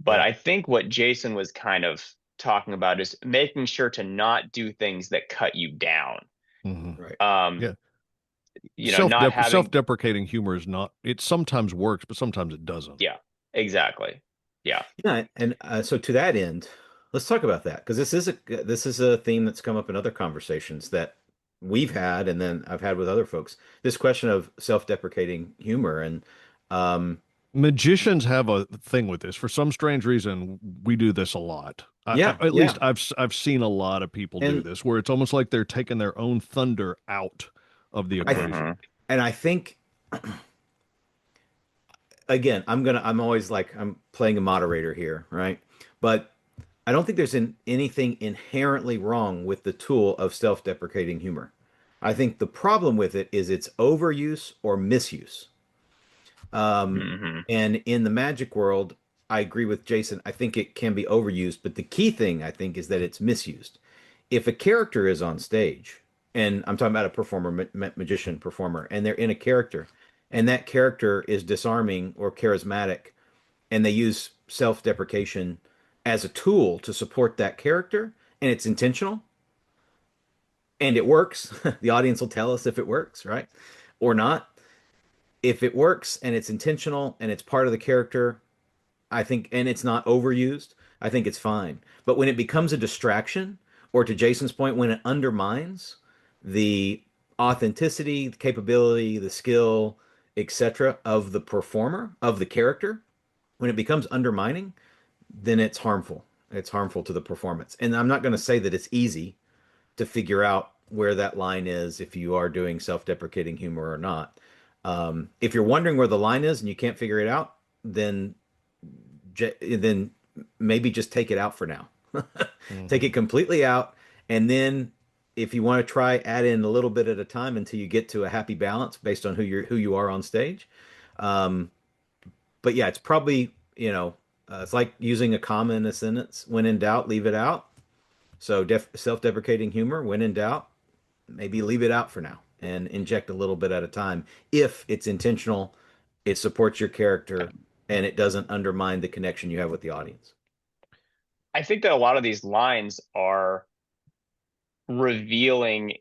Speaker 2: But
Speaker 3: Yeah.
Speaker 2: I think what Jason was kind of talking about is making sure to not do things that cut you down.
Speaker 1: Mhm.
Speaker 3: Right.
Speaker 2: Um,
Speaker 1: Yeah. Self
Speaker 2: not having,
Speaker 1: self-deprecating humor is not, it sometimes works, but sometimes it doesn't.
Speaker 2: yeah, exactly. Yeah.
Speaker 3: Yeah, and so to that end, let's talk about that because this is a theme that's come up in other conversations that we've had, and then I've had with other folks. This question of self-deprecating humor, and um,
Speaker 1: Magicians have a thing with this. For some strange reason, we do this a lot.
Speaker 3: yeah,
Speaker 1: At least
Speaker 3: yeah,
Speaker 1: I've seen a lot of people do
Speaker 3: and
Speaker 1: this, where it's almost like they're taking their own thunder out of the
Speaker 3: I
Speaker 2: Hmm.
Speaker 1: equation.
Speaker 3: and I think again, I'm always like I'm playing a moderator here, right? But I don't think there's anything inherently wrong with the tool of self-deprecating humor. I think the problem with it is its overuse or misuse. Um,
Speaker 2: Hmm.
Speaker 3: and in the magic world, I agree with Jason. I think it can be overused, but the key thing I think is that it's misused. If a character is on stage, and I'm talking about a performer, magician performer, and they're in a character, and that character is disarming or charismatic, and they use self-deprecation as a tool to support that character, and it's intentional, and it works, the audience will tell us if it works, right? Or not. If it works and it's intentional and it's part of the character, I think, and it's not overused, I think it's fine. But when it becomes a distraction, or to Jason's point, when it undermines the authenticity, the capability, the skill, etc., of the performer, of the character, when it becomes undermining, then it's harmful. It's harmful to the performance. And I'm not going to say that it's easy to figure out where that line is if you are doing self-deprecating humor or not. If you're wondering where the line is and you can't figure it out, then then maybe just take it out for now. Take
Speaker 1: Hmm.
Speaker 3: it completely out, and then if you want to try, add in a little bit at a time until you get to a happy balance based on who you are on stage. Um, but yeah, it's probably it's like using a comma in a sentence. When in doubt, leave it out. So self-deprecating humor, when in doubt, maybe leave it out for now and inject a little bit at a time. If it's intentional, it supports your character, and it doesn't undermine the connection you have with the audience.
Speaker 2: I think that a lot of these lines are revealing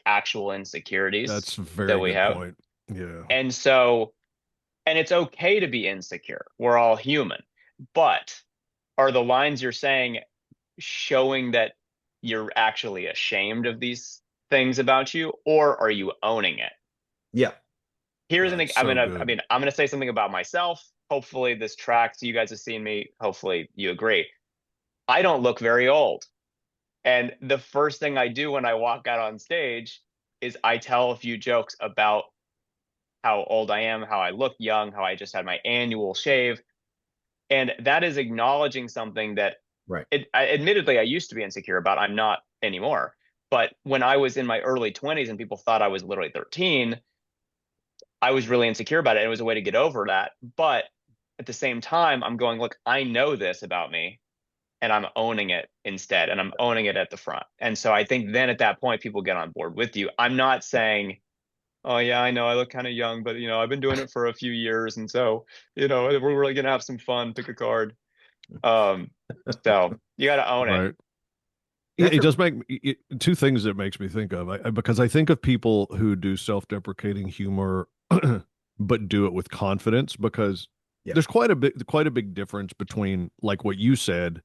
Speaker 2: actual insecurities
Speaker 1: That's a
Speaker 2: that
Speaker 1: very
Speaker 2: we
Speaker 1: good
Speaker 2: have.
Speaker 1: point. Yeah.
Speaker 2: And so, and it's okay to be insecure. We're all human. But are the lines you're saying showing that you're actually ashamed of these things about you, or are you owning it?
Speaker 3: Yeah.
Speaker 2: Here's
Speaker 1: Oh,
Speaker 2: an
Speaker 1: it's
Speaker 2: I'm
Speaker 1: so
Speaker 2: gonna
Speaker 1: good.
Speaker 2: I'm gonna say something about myself. Hopefully this tracks. You guys have seen me. Hopefully you agree. I don't look very old. And the first thing I do when I walk out on stage is I tell a few jokes about how old I am, how I look young, how I just had my annual shave. And that is acknowledging something that
Speaker 3: Right.
Speaker 2: admittedly I used to be insecure about. I'm not anymore. But when I was in my early 20s and people thought I was literally 13, I was really insecure about it. It was a way to get over that. But at the same time, I'm going, look, I know this about me and I'm owning it instead. And I'm owning it at the front. And so I think then at that point, people get on board with you. I'm not saying, oh, yeah, I know I look kind of young, but, I've been doing it for a few years. And so, we're really going to have some fun, pick a card. Um, so you got to own it.
Speaker 1: Right. Yeah,
Speaker 3: That's
Speaker 1: it
Speaker 3: a
Speaker 1: does make two things it makes me think of. Because I think of people who do self-deprecating humor, but do it with confidence. Because
Speaker 3: yeah.
Speaker 1: there's quite a big difference between, like what you said,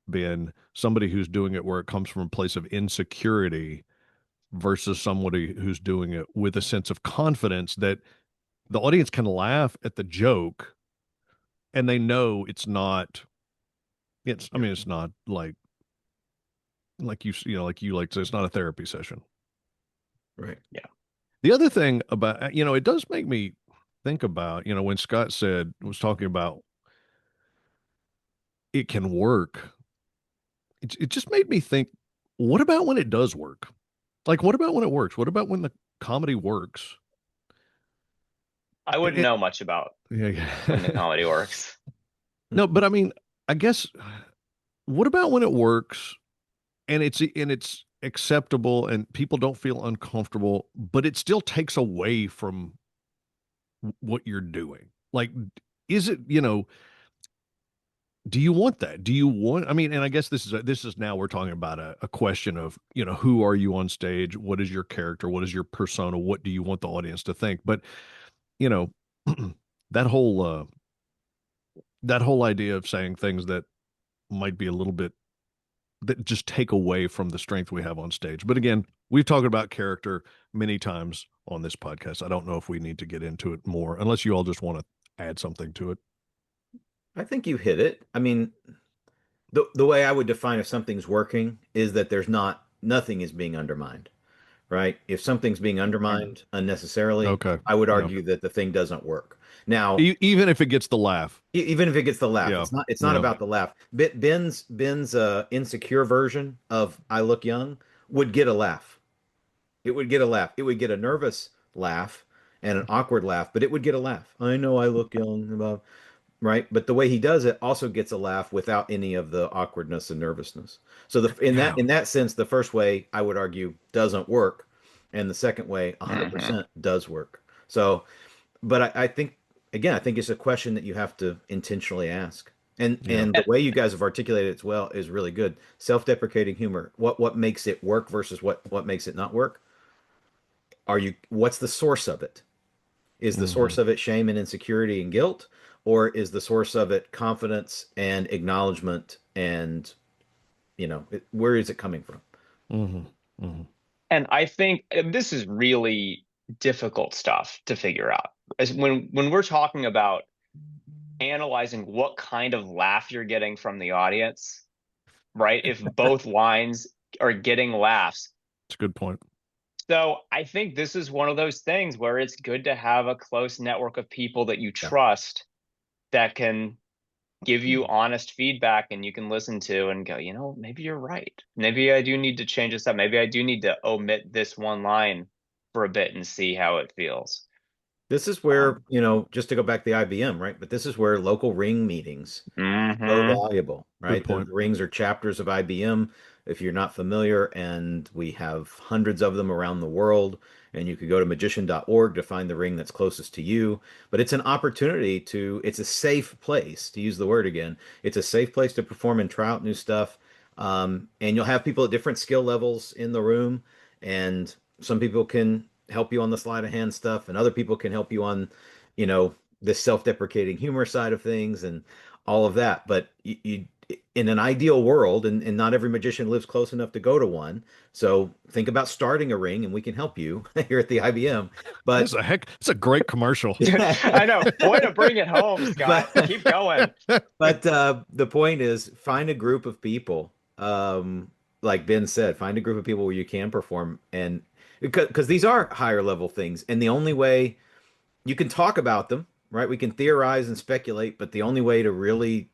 Speaker 1: Ben, somebody who's doing it where it comes from a place of insecurity versus somebody who's doing it with a sense of confidence that the audience can laugh at the joke and they know it's not. I
Speaker 3: Yeah.
Speaker 1: mean, it's not like like like you like to, it's not a therapy session.
Speaker 3: Right.
Speaker 2: Yeah.
Speaker 1: The other thing about, it does make me think about, when Scott was talking about it can work, it just made me think, what about when it does work? Like, what about when it works? What about when the comedy works?
Speaker 2: I wouldn't
Speaker 1: It,
Speaker 2: know much about
Speaker 1: yeah,
Speaker 2: when the
Speaker 1: yeah.
Speaker 2: comedy works.
Speaker 1: No, but I mean, I guess, what about when it works and it's acceptable and people don't feel uncomfortable, but it still takes away from what you're doing? Like, is it, do you want that? Do you want, I mean, and I guess this is now we're talking about a question of, who are you on stage? What is your character? What is your persona? What do you want the audience to think? But, you know, that whole idea of saying things that might be a little bit that just take away from the strength we have on stage. But again, we've talked about character many times on this podcast. I don't know if we need to get into it more, unless you all just want to add something to it.
Speaker 3: I think you hit it. I mean, the way I would define if something's working is that there's not nothing is being undermined, right? If something's being
Speaker 2: Mhm.
Speaker 3: undermined unnecessarily,
Speaker 1: Okay.
Speaker 3: I would
Speaker 1: Yeah.
Speaker 3: argue that the thing doesn't work. Now,
Speaker 1: Even if it gets the laugh.
Speaker 3: even if it gets the laugh,
Speaker 1: Yeah.
Speaker 3: it's not
Speaker 1: Yeah.
Speaker 3: about the laugh. Ben's insecure version of I Look Young would get a laugh. It would get a laugh. It would get a nervous laugh and an awkward laugh, but it would get a laugh. I know I look young, blah, right? But the way he does it also gets a laugh without any of the awkwardness and nervousness. So
Speaker 1: Yeah.
Speaker 3: in that sense, the first way I would argue doesn't work, and the second way
Speaker 2: Mhm.
Speaker 3: 100% does work. So, but I think again, I think it's a question that you have to intentionally ask.
Speaker 1: Yeah.
Speaker 3: And the way you guys have articulated it well is really good. Self-deprecating humor. What makes it work versus what makes it not work? What's the source of it? Is the
Speaker 1: Hmm.
Speaker 3: source of it shame and insecurity and guilt, or is the source of it confidence and acknowledgement and where is it coming from?
Speaker 1: Hmm. Hmm.
Speaker 2: And I think this is really difficult stuff to figure out. As when we're talking about analyzing what kind of laugh you're getting from the audience, right? If both lines are getting laughs.
Speaker 1: It's a good point.
Speaker 2: So I think this is one of those things where it's good to have a close network of people that you
Speaker 3: Yeah.
Speaker 2: trust that can give you honest feedback and you can listen to and go, maybe you're right. Maybe I do need to change this up. Maybe I do need to omit this one line for a bit and see how it feels.
Speaker 3: This is where,
Speaker 2: Um,
Speaker 3: just to go back to the IBM, right? But this is where local ring meetings so
Speaker 2: mhm.
Speaker 3: valuable,
Speaker 1: Good
Speaker 3: right? The
Speaker 1: point.
Speaker 3: rings are chapters of IBM, if you're not familiar, and we have hundreds of them around the world. And you could go to magician.org to find the ring that's closest to you. But it's an opportunity it's a safe place, to use the word again. It's a safe place to perform and try out new stuff. And you'll have people at different skill levels in the room. And some people can help you on the sleight of hand stuff, and other people can help you on, you know, the self-deprecating humor side of things and all of that. But in an ideal world, and not every magician lives close enough to go to one. So think about starting a ring, and we can help you here at the IBM. But
Speaker 1: It's a great commercial.
Speaker 2: I know. Way to bring it home, Scott.
Speaker 3: but
Speaker 2: Keep going.
Speaker 3: but the point is, find a group of people. Like Ben said, find a group of people where you can perform, and because these are higher level things, and the only way you can talk about them, right? We can theorize and speculate, but the only way to really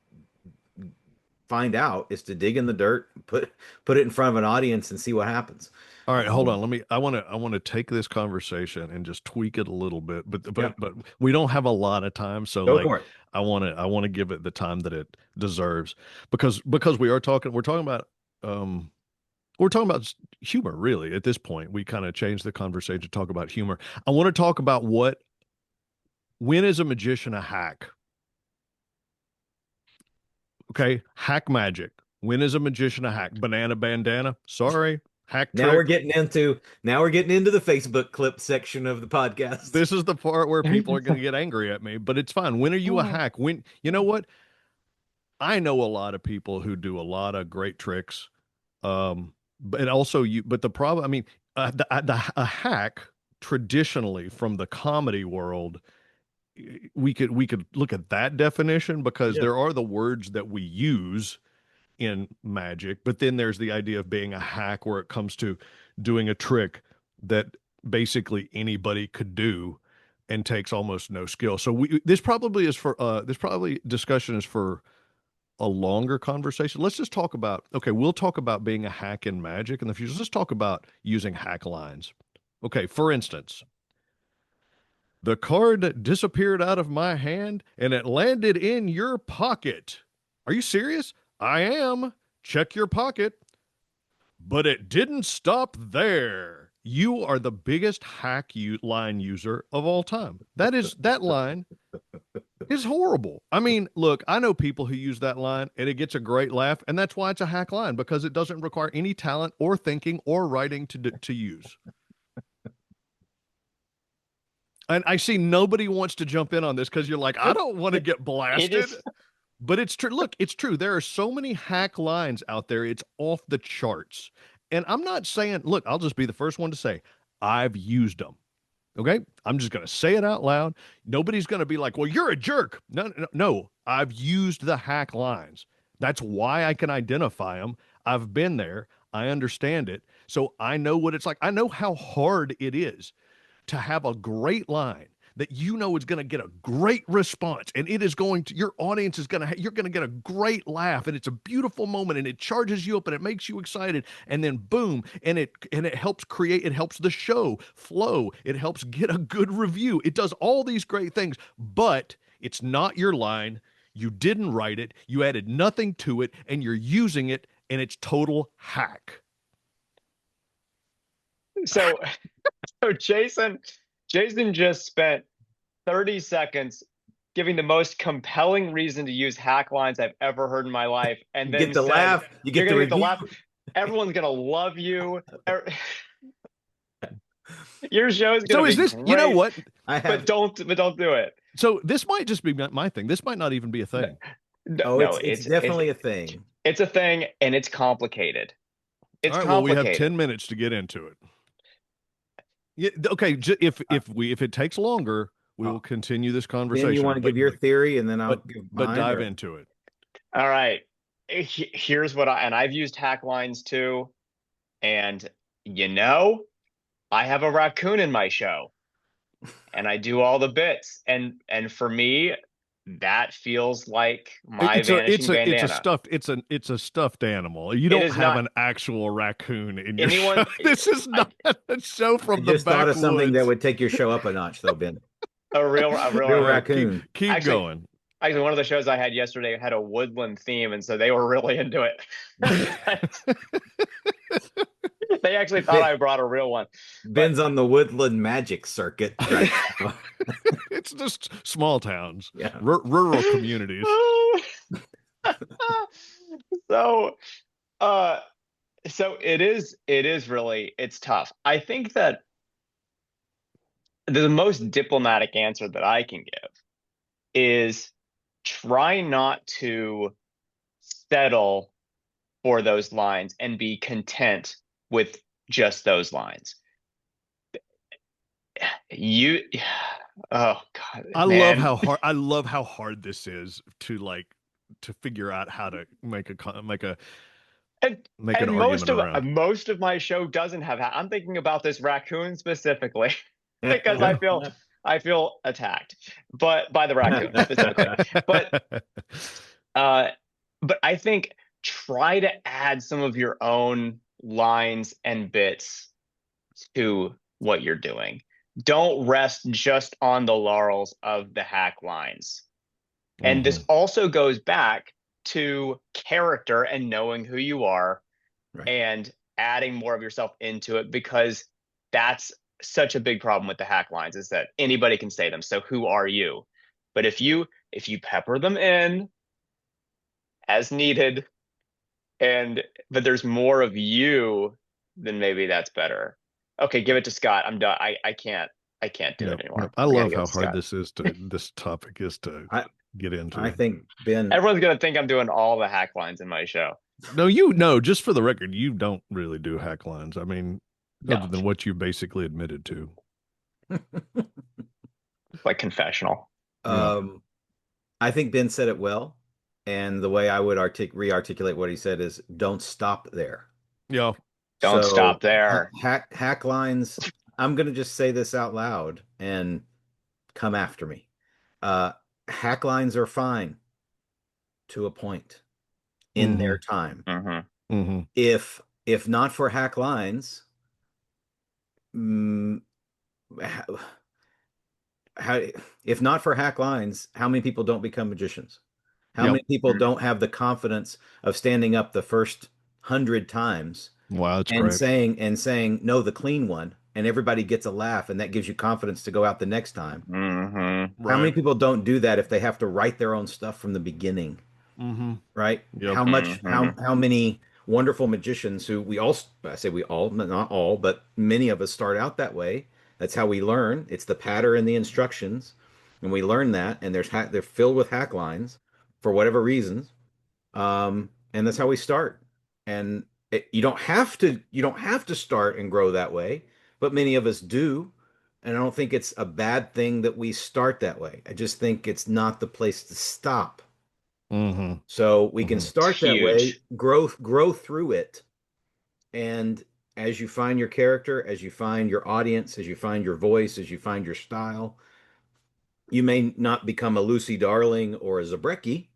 Speaker 3: find out is to dig in the dirt, put it in front of an audience, and see what happens.
Speaker 1: All right, hold
Speaker 3: Um,
Speaker 1: on. I want to take this conversation and just tweak it a little bit, but
Speaker 3: yeah,
Speaker 1: we don't have a lot of time, so
Speaker 3: go
Speaker 1: like
Speaker 3: for it.
Speaker 1: I want to give it the time that it deserves because um we're talking about humor really at this point. We kind of changed the conversation to talk about humor. I want to talk about when is a magician a hack? Okay, hack magic. When is a magician a hack? Banana bandana? Sorry, hack
Speaker 3: Now we're
Speaker 1: trick.
Speaker 3: getting into the Facebook clip section of the podcast.
Speaker 1: This is the part where people are going to get angry at me, but it's fine. When are you a hack? When, you know what? I know a lot of people who do a lot of great tricks. But also but the problem, I mean, a hack traditionally from the comedy world, we could look at that definition because
Speaker 3: Yeah.
Speaker 1: there are the words that we use in magic, but then there's the idea of being a hack where it comes to doing a trick that basically anybody could do and takes almost no skill. So this probably is for this probably discussion is for a longer conversation. Let's just talk about, okay, we'll talk about being a hack in magic in the future. Let's talk about using hack lines. Okay, for instance, the card disappeared out of my hand and it landed in your pocket. Are you serious? I am. Check your pocket. But it didn't stop there. You are the biggest line user of all time. That line is horrible. I mean, look, I know people who use that line and it gets a great laugh, and that's why it's a hack line, because it doesn't require any talent or thinking or writing to use. And I see nobody wants to jump in on this because you're like, I don't want to get blasted. But it's true. Look, it's true. There are so many hack lines out there. It's off the charts. And I'm not saying, look, I'll just be the first one to say, I've used them. Okay. I'm just going to say it out loud. Nobody's going to be like, well, you're a jerk. No. I've used the hack lines. That's why I can identify them. I've been there. I understand it. So I know what it's like. I know how hard it is to have a great line that you know is going to get a great response, and it is going to, your audience is going to, you're going to get a great laugh, and it's a beautiful moment, and it charges you up, and it makes you excited, and then boom, and it helps create, it helps the show flow, it helps get a good review, it does all these great things, but it's not your line, you didn't write it, you added nothing to it, and you're using it, and it's total hack.
Speaker 2: So Jason just spent 30 seconds giving the most compelling reason to use hack lines I've ever heard in my life, and then
Speaker 3: get the laugh. You get the review.
Speaker 2: laugh. Everyone's gonna love you. Your show is gonna be great,
Speaker 1: you know what?
Speaker 2: But don't do it.
Speaker 1: So this might just be my thing. This might not even be a thing.
Speaker 3: No, it's definitely a thing.
Speaker 2: It's a thing, and it's complicated. It's
Speaker 1: complicated. Well, we have 10 minutes to get into it. Yeah, okay. If it takes longer, we will continue this conversation.
Speaker 3: Then you want to give your theory, and then I'll give mine,
Speaker 1: but dive into it.
Speaker 2: All right. Here's what I've used hack lines too, and I have a raccoon in my show, and I do all the bits, and for me, that feels like my vanishing bandana.
Speaker 1: It's a stuffed animal. You don't have an actual raccoon in your show. This is not a show from the backwoods.
Speaker 3: Just thought of something that would take your show up a notch, though, Ben.
Speaker 2: A real
Speaker 3: raccoon.
Speaker 1: Keep going.
Speaker 2: Actually, one of the shows I had yesterday had a woodland theme, and so they were really into it. They actually thought I brought a real one.
Speaker 3: Ben's on the woodland magic circuit. Right?
Speaker 1: It's just small towns,
Speaker 3: yeah.
Speaker 1: Rural communities.
Speaker 2: So it is really, it's tough. I think that the most diplomatic answer that I can give is try not to settle for those lines and be content with just those lines. Oh God,
Speaker 1: I love how hard this is to figure out how to make an argument around.
Speaker 2: Most of my show doesn't have. I'm thinking about this raccoon specifically because I feel attacked, but by the raccoon specifically. But I think try to add some of your own lines and bits to what you're doing. Don't rest just on the laurels of the hack lines. And this also goes back to character and knowing who you are, right, and adding more of yourself into it, because that's such a big problem with the hack lines, is that anybody can say them. So who are you? But if you pepper them in as needed, but there's more of you, then maybe that's better. Okay, give it to Scott. I'm done. I can't do it anymore.
Speaker 1: I love how hard this topic is to get into.
Speaker 3: I think Ben,
Speaker 2: everyone's gonna think I'm doing all the hack lines in my show.
Speaker 1: No, just for the record, you don't really do hack lines. I mean, other than what you basically admitted to.
Speaker 2: Like confessional.
Speaker 3: I think Ben said it well. And the way I would re-articulate what he said is don't stop there.
Speaker 1: Yeah.
Speaker 2: Don't
Speaker 3: So
Speaker 2: stop there.
Speaker 3: hack lines, I'm going to just say this out loud and come after me. Uh, Hack lines are fine to a point in
Speaker 1: Mm-hmm.
Speaker 3: their time.
Speaker 2: Hmm.
Speaker 1: Mm-hmm.
Speaker 3: If not for hack lines, mm, how, how if not for hack lines, how many people don't become magicians? How
Speaker 1: Yep.
Speaker 3: many people don't have the confidence of standing up the first 100 times
Speaker 1: Wow, that's
Speaker 3: and
Speaker 1: great.
Speaker 3: saying no, the clean one, and everybody gets a laugh, and that gives you confidence to go out the next time?
Speaker 2: Hmm.
Speaker 3: How many
Speaker 1: Right.
Speaker 3: people don't do that if they have to write their own stuff from the beginning?
Speaker 1: Mm-hmm.
Speaker 3: Right?
Speaker 1: Yep.
Speaker 3: How many wonderful magicians who we all, I say we all, not all, but many of us start out that way. That's how we learn. It's the patter and the instructions, and we learn that. And they're filled with hack lines for whatever reasons, and that's how we start. And you don't have to start and grow that way, but many of us do. And I don't think it's a bad thing that we start that way. I just think it's not the place to stop.
Speaker 1: Mm-hmm.
Speaker 3: So we can
Speaker 1: Mm-hmm.
Speaker 3: start that way,
Speaker 2: Huge.
Speaker 3: grow through it, and as you find your character, as you find your audience, as you find your voice, as you find your style, you may not become a Lucy Darling or a Zabrecki.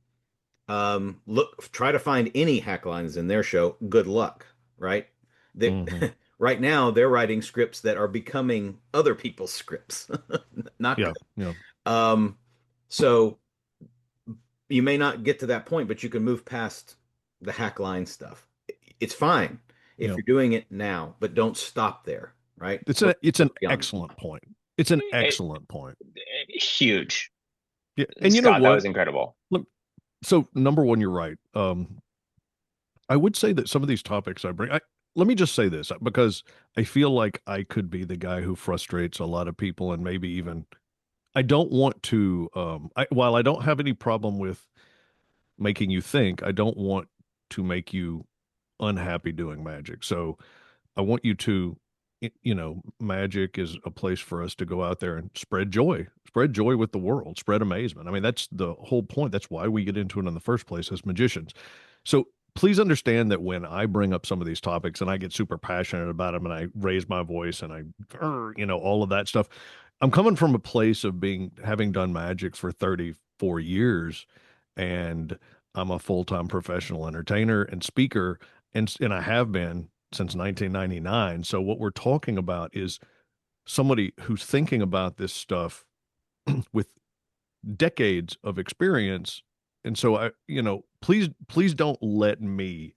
Speaker 3: Try to find any hack lines in their show. Good luck, right? They,
Speaker 1: Mm-hmm.
Speaker 3: right now, they're writing scripts that are becoming other people's scripts. Not
Speaker 1: Yeah.
Speaker 3: good.
Speaker 1: Yeah.
Speaker 3: So you may not get to that point, but you can move past the hack line stuff. It's fine if
Speaker 1: Yeah.
Speaker 3: you're doing it now, but don't stop there, right?
Speaker 1: It's
Speaker 3: Look
Speaker 1: an
Speaker 3: beyond.
Speaker 1: excellent point. It's an
Speaker 2: It,
Speaker 1: excellent point.
Speaker 2: huge.
Speaker 1: Yeah. And you know
Speaker 2: Scott, that
Speaker 1: what?
Speaker 2: was incredible.
Speaker 1: Look, so number one, you're right. I would say that some of these topics I bring, let me just say this because I feel like I could be the guy who frustrates a lot of people and maybe even I don't want to while I don't have any problem with making you think, I don't want to make you unhappy doing magic. So I want you to, magic is a place for us to go out there and spread joy with the world, spread amazement. I mean, that's the whole point. That's why we get into it in the first place as magicians. So please understand that when I bring up some of these topics and I get super passionate about them and I raise my voice and all of that stuff, I'm coming from a place of having done magic for 34 years and I'm a full-time professional entertainer and speaker and I have been since 1999. So what we're talking about is somebody who's thinking about this stuff with decades of experience. And so please don't let me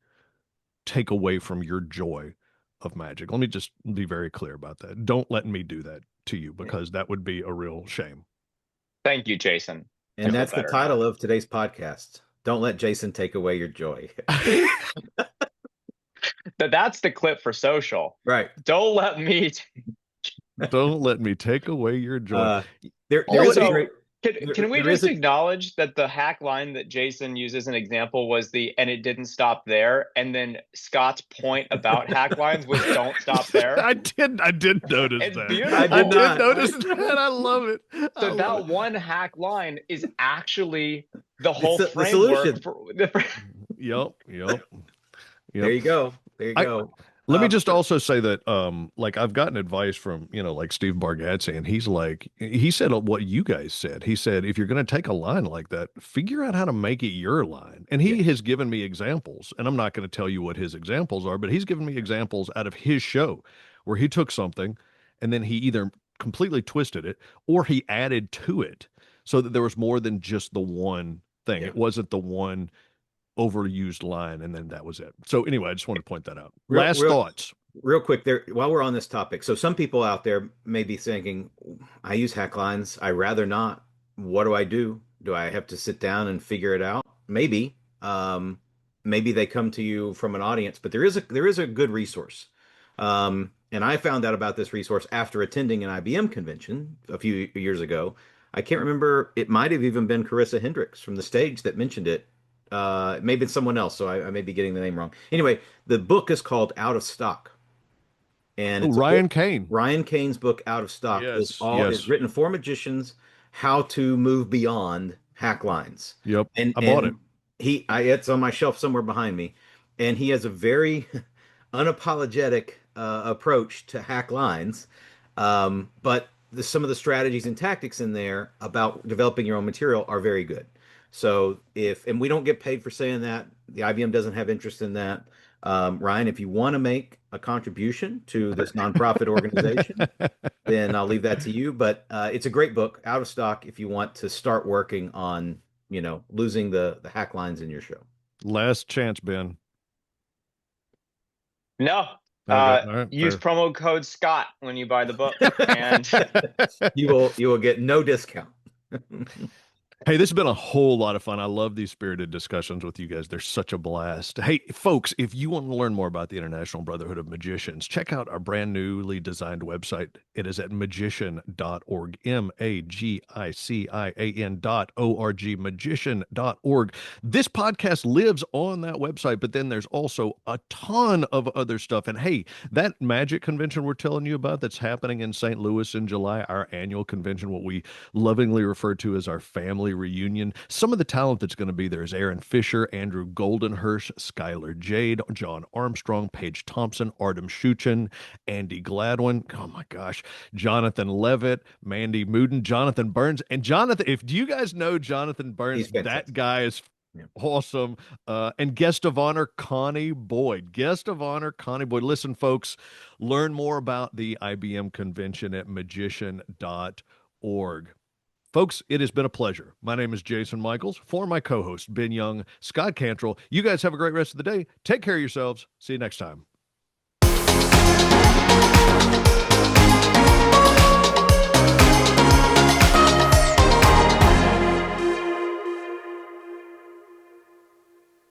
Speaker 1: take away from your joy of magic. Let me just be very clear about that. Don't let me do that to you because that would be a real shame.
Speaker 2: Thank you, Jason. I
Speaker 3: And
Speaker 2: feel
Speaker 3: that's the
Speaker 2: better now.
Speaker 3: title of today's podcast. Don't let Jason take away your joy.
Speaker 2: That's the clip for social.
Speaker 3: Right.
Speaker 2: Don't let me.
Speaker 1: Don't let me take away your joy.
Speaker 3: Uh, there is a
Speaker 2: Also,
Speaker 3: great
Speaker 2: can we
Speaker 3: there is
Speaker 2: just
Speaker 3: a
Speaker 2: acknowledge that the hack line that Jason used as an example was and it didn't stop there. And then Scott's point about hack lines was don't stop there.
Speaker 1: I did notice
Speaker 2: It's
Speaker 1: that.
Speaker 3: I
Speaker 1: I
Speaker 3: did
Speaker 2: beautiful.
Speaker 1: did
Speaker 3: not.
Speaker 1: notice that. I love it. I
Speaker 2: So
Speaker 1: love
Speaker 2: that
Speaker 1: it.
Speaker 2: one hack line is actually the
Speaker 3: It's
Speaker 2: whole
Speaker 3: the
Speaker 2: framework
Speaker 3: solution.
Speaker 2: for
Speaker 1: Yep, yep,
Speaker 3: There
Speaker 1: yep.
Speaker 3: you go. There you
Speaker 1: I
Speaker 3: go.
Speaker 1: Let me
Speaker 3: Um,
Speaker 1: just also say that like I've gotten advice from, like Steve Bargatze, and he said what you guys said. He said if you're going to take a line like that, figure out how to make it your line. And he
Speaker 3: yes.
Speaker 1: has given me examples, and I'm not going to tell you what his examples are, but he's given me examples out of his show where he took something and then he either completely twisted it or he added to it so that there was more than just the one thing.
Speaker 3: Yeah.
Speaker 1: It wasn't the one overused line and then that was it. So anyway, I just wanted to point that out.
Speaker 3: Real,
Speaker 1: Last
Speaker 3: real,
Speaker 1: thoughts.
Speaker 3: real quick there, while we're on this topic. So some people out there may be thinking, I use hack lines. I rather not. What do I do? Do I have to sit down and figure it out? Maybe. Maybe they come to you from an audience, but there is a good resource. And I found out about this resource after attending an IBM convention a few years ago. I can't remember. It might have even been Carissa Hendricks from the stage that mentioned it. It may have been someone else, so I may be getting the name wrong. Anyway, the book is called Out of Stock, and
Speaker 1: Oh,
Speaker 3: it's a book.
Speaker 1: Ryan Kane.
Speaker 3: Ryan Kane's book Out of Stock
Speaker 1: Yes,
Speaker 3: is
Speaker 1: yes.
Speaker 3: written for magicians, how to move beyond hack lines.
Speaker 1: Yep.
Speaker 3: And
Speaker 1: I bought it.
Speaker 3: and it's on my shelf somewhere behind me, and he has a very unapologetic approach to hack lines. But some of the strategies and tactics in there about developing your own material are very good. So and we don't get paid for saying that, the IBM doesn't have interest in that. Ryan, if you want to make a contribution to this nonprofit organization, then I'll leave that to you. But it's a great book, out of stock, if you want to start working on, losing the hack lines in your show.
Speaker 1: Last chance, Ben.
Speaker 2: No.
Speaker 1: Okay, all right,
Speaker 2: Use
Speaker 1: fair.
Speaker 2: promo code Scott when you buy the book. And
Speaker 3: You will get no discount.
Speaker 1: Hey, this has been a whole lot of fun. I love these spirited discussions with you guys. They're such a blast. Hey, folks, if you want to learn more about the International Brotherhood of Magicians, check out our brand newly designed website. It is at magician.org, magician.org, magician.org. This podcast lives on that website, but then there's also a ton of other stuff. And hey, that magic convention we're telling you about that's happening in St. Louis in July, our annual convention, what we lovingly refer to as our family reunion. Some of the talent that's going to be there is Aaron Fisher, Andrew Goldenhirsch, Skylar Jade, John Armstrong, Paige Thompson, Artem Shuchin, Andy Gladwin. Oh my gosh, Jonathan Levitt, Mandy Mooden, Jonathan Burns, and Jonathan. If do you guys know Jonathan Burns,
Speaker 3: He's
Speaker 1: that
Speaker 3: fantastic.
Speaker 1: guy is
Speaker 3: Yeah.
Speaker 1: awesome. And guest of honor, Connie Boyd. Guest of honor, Connie Boyd. Listen, folks, learn more about the IBM convention at magician.org. Folks, it has been a pleasure. My name is Jason Michaels. For my co host, Ben Young, Scott Cantrell, you guys have a great rest of the day. Take care of yourselves. See you next time.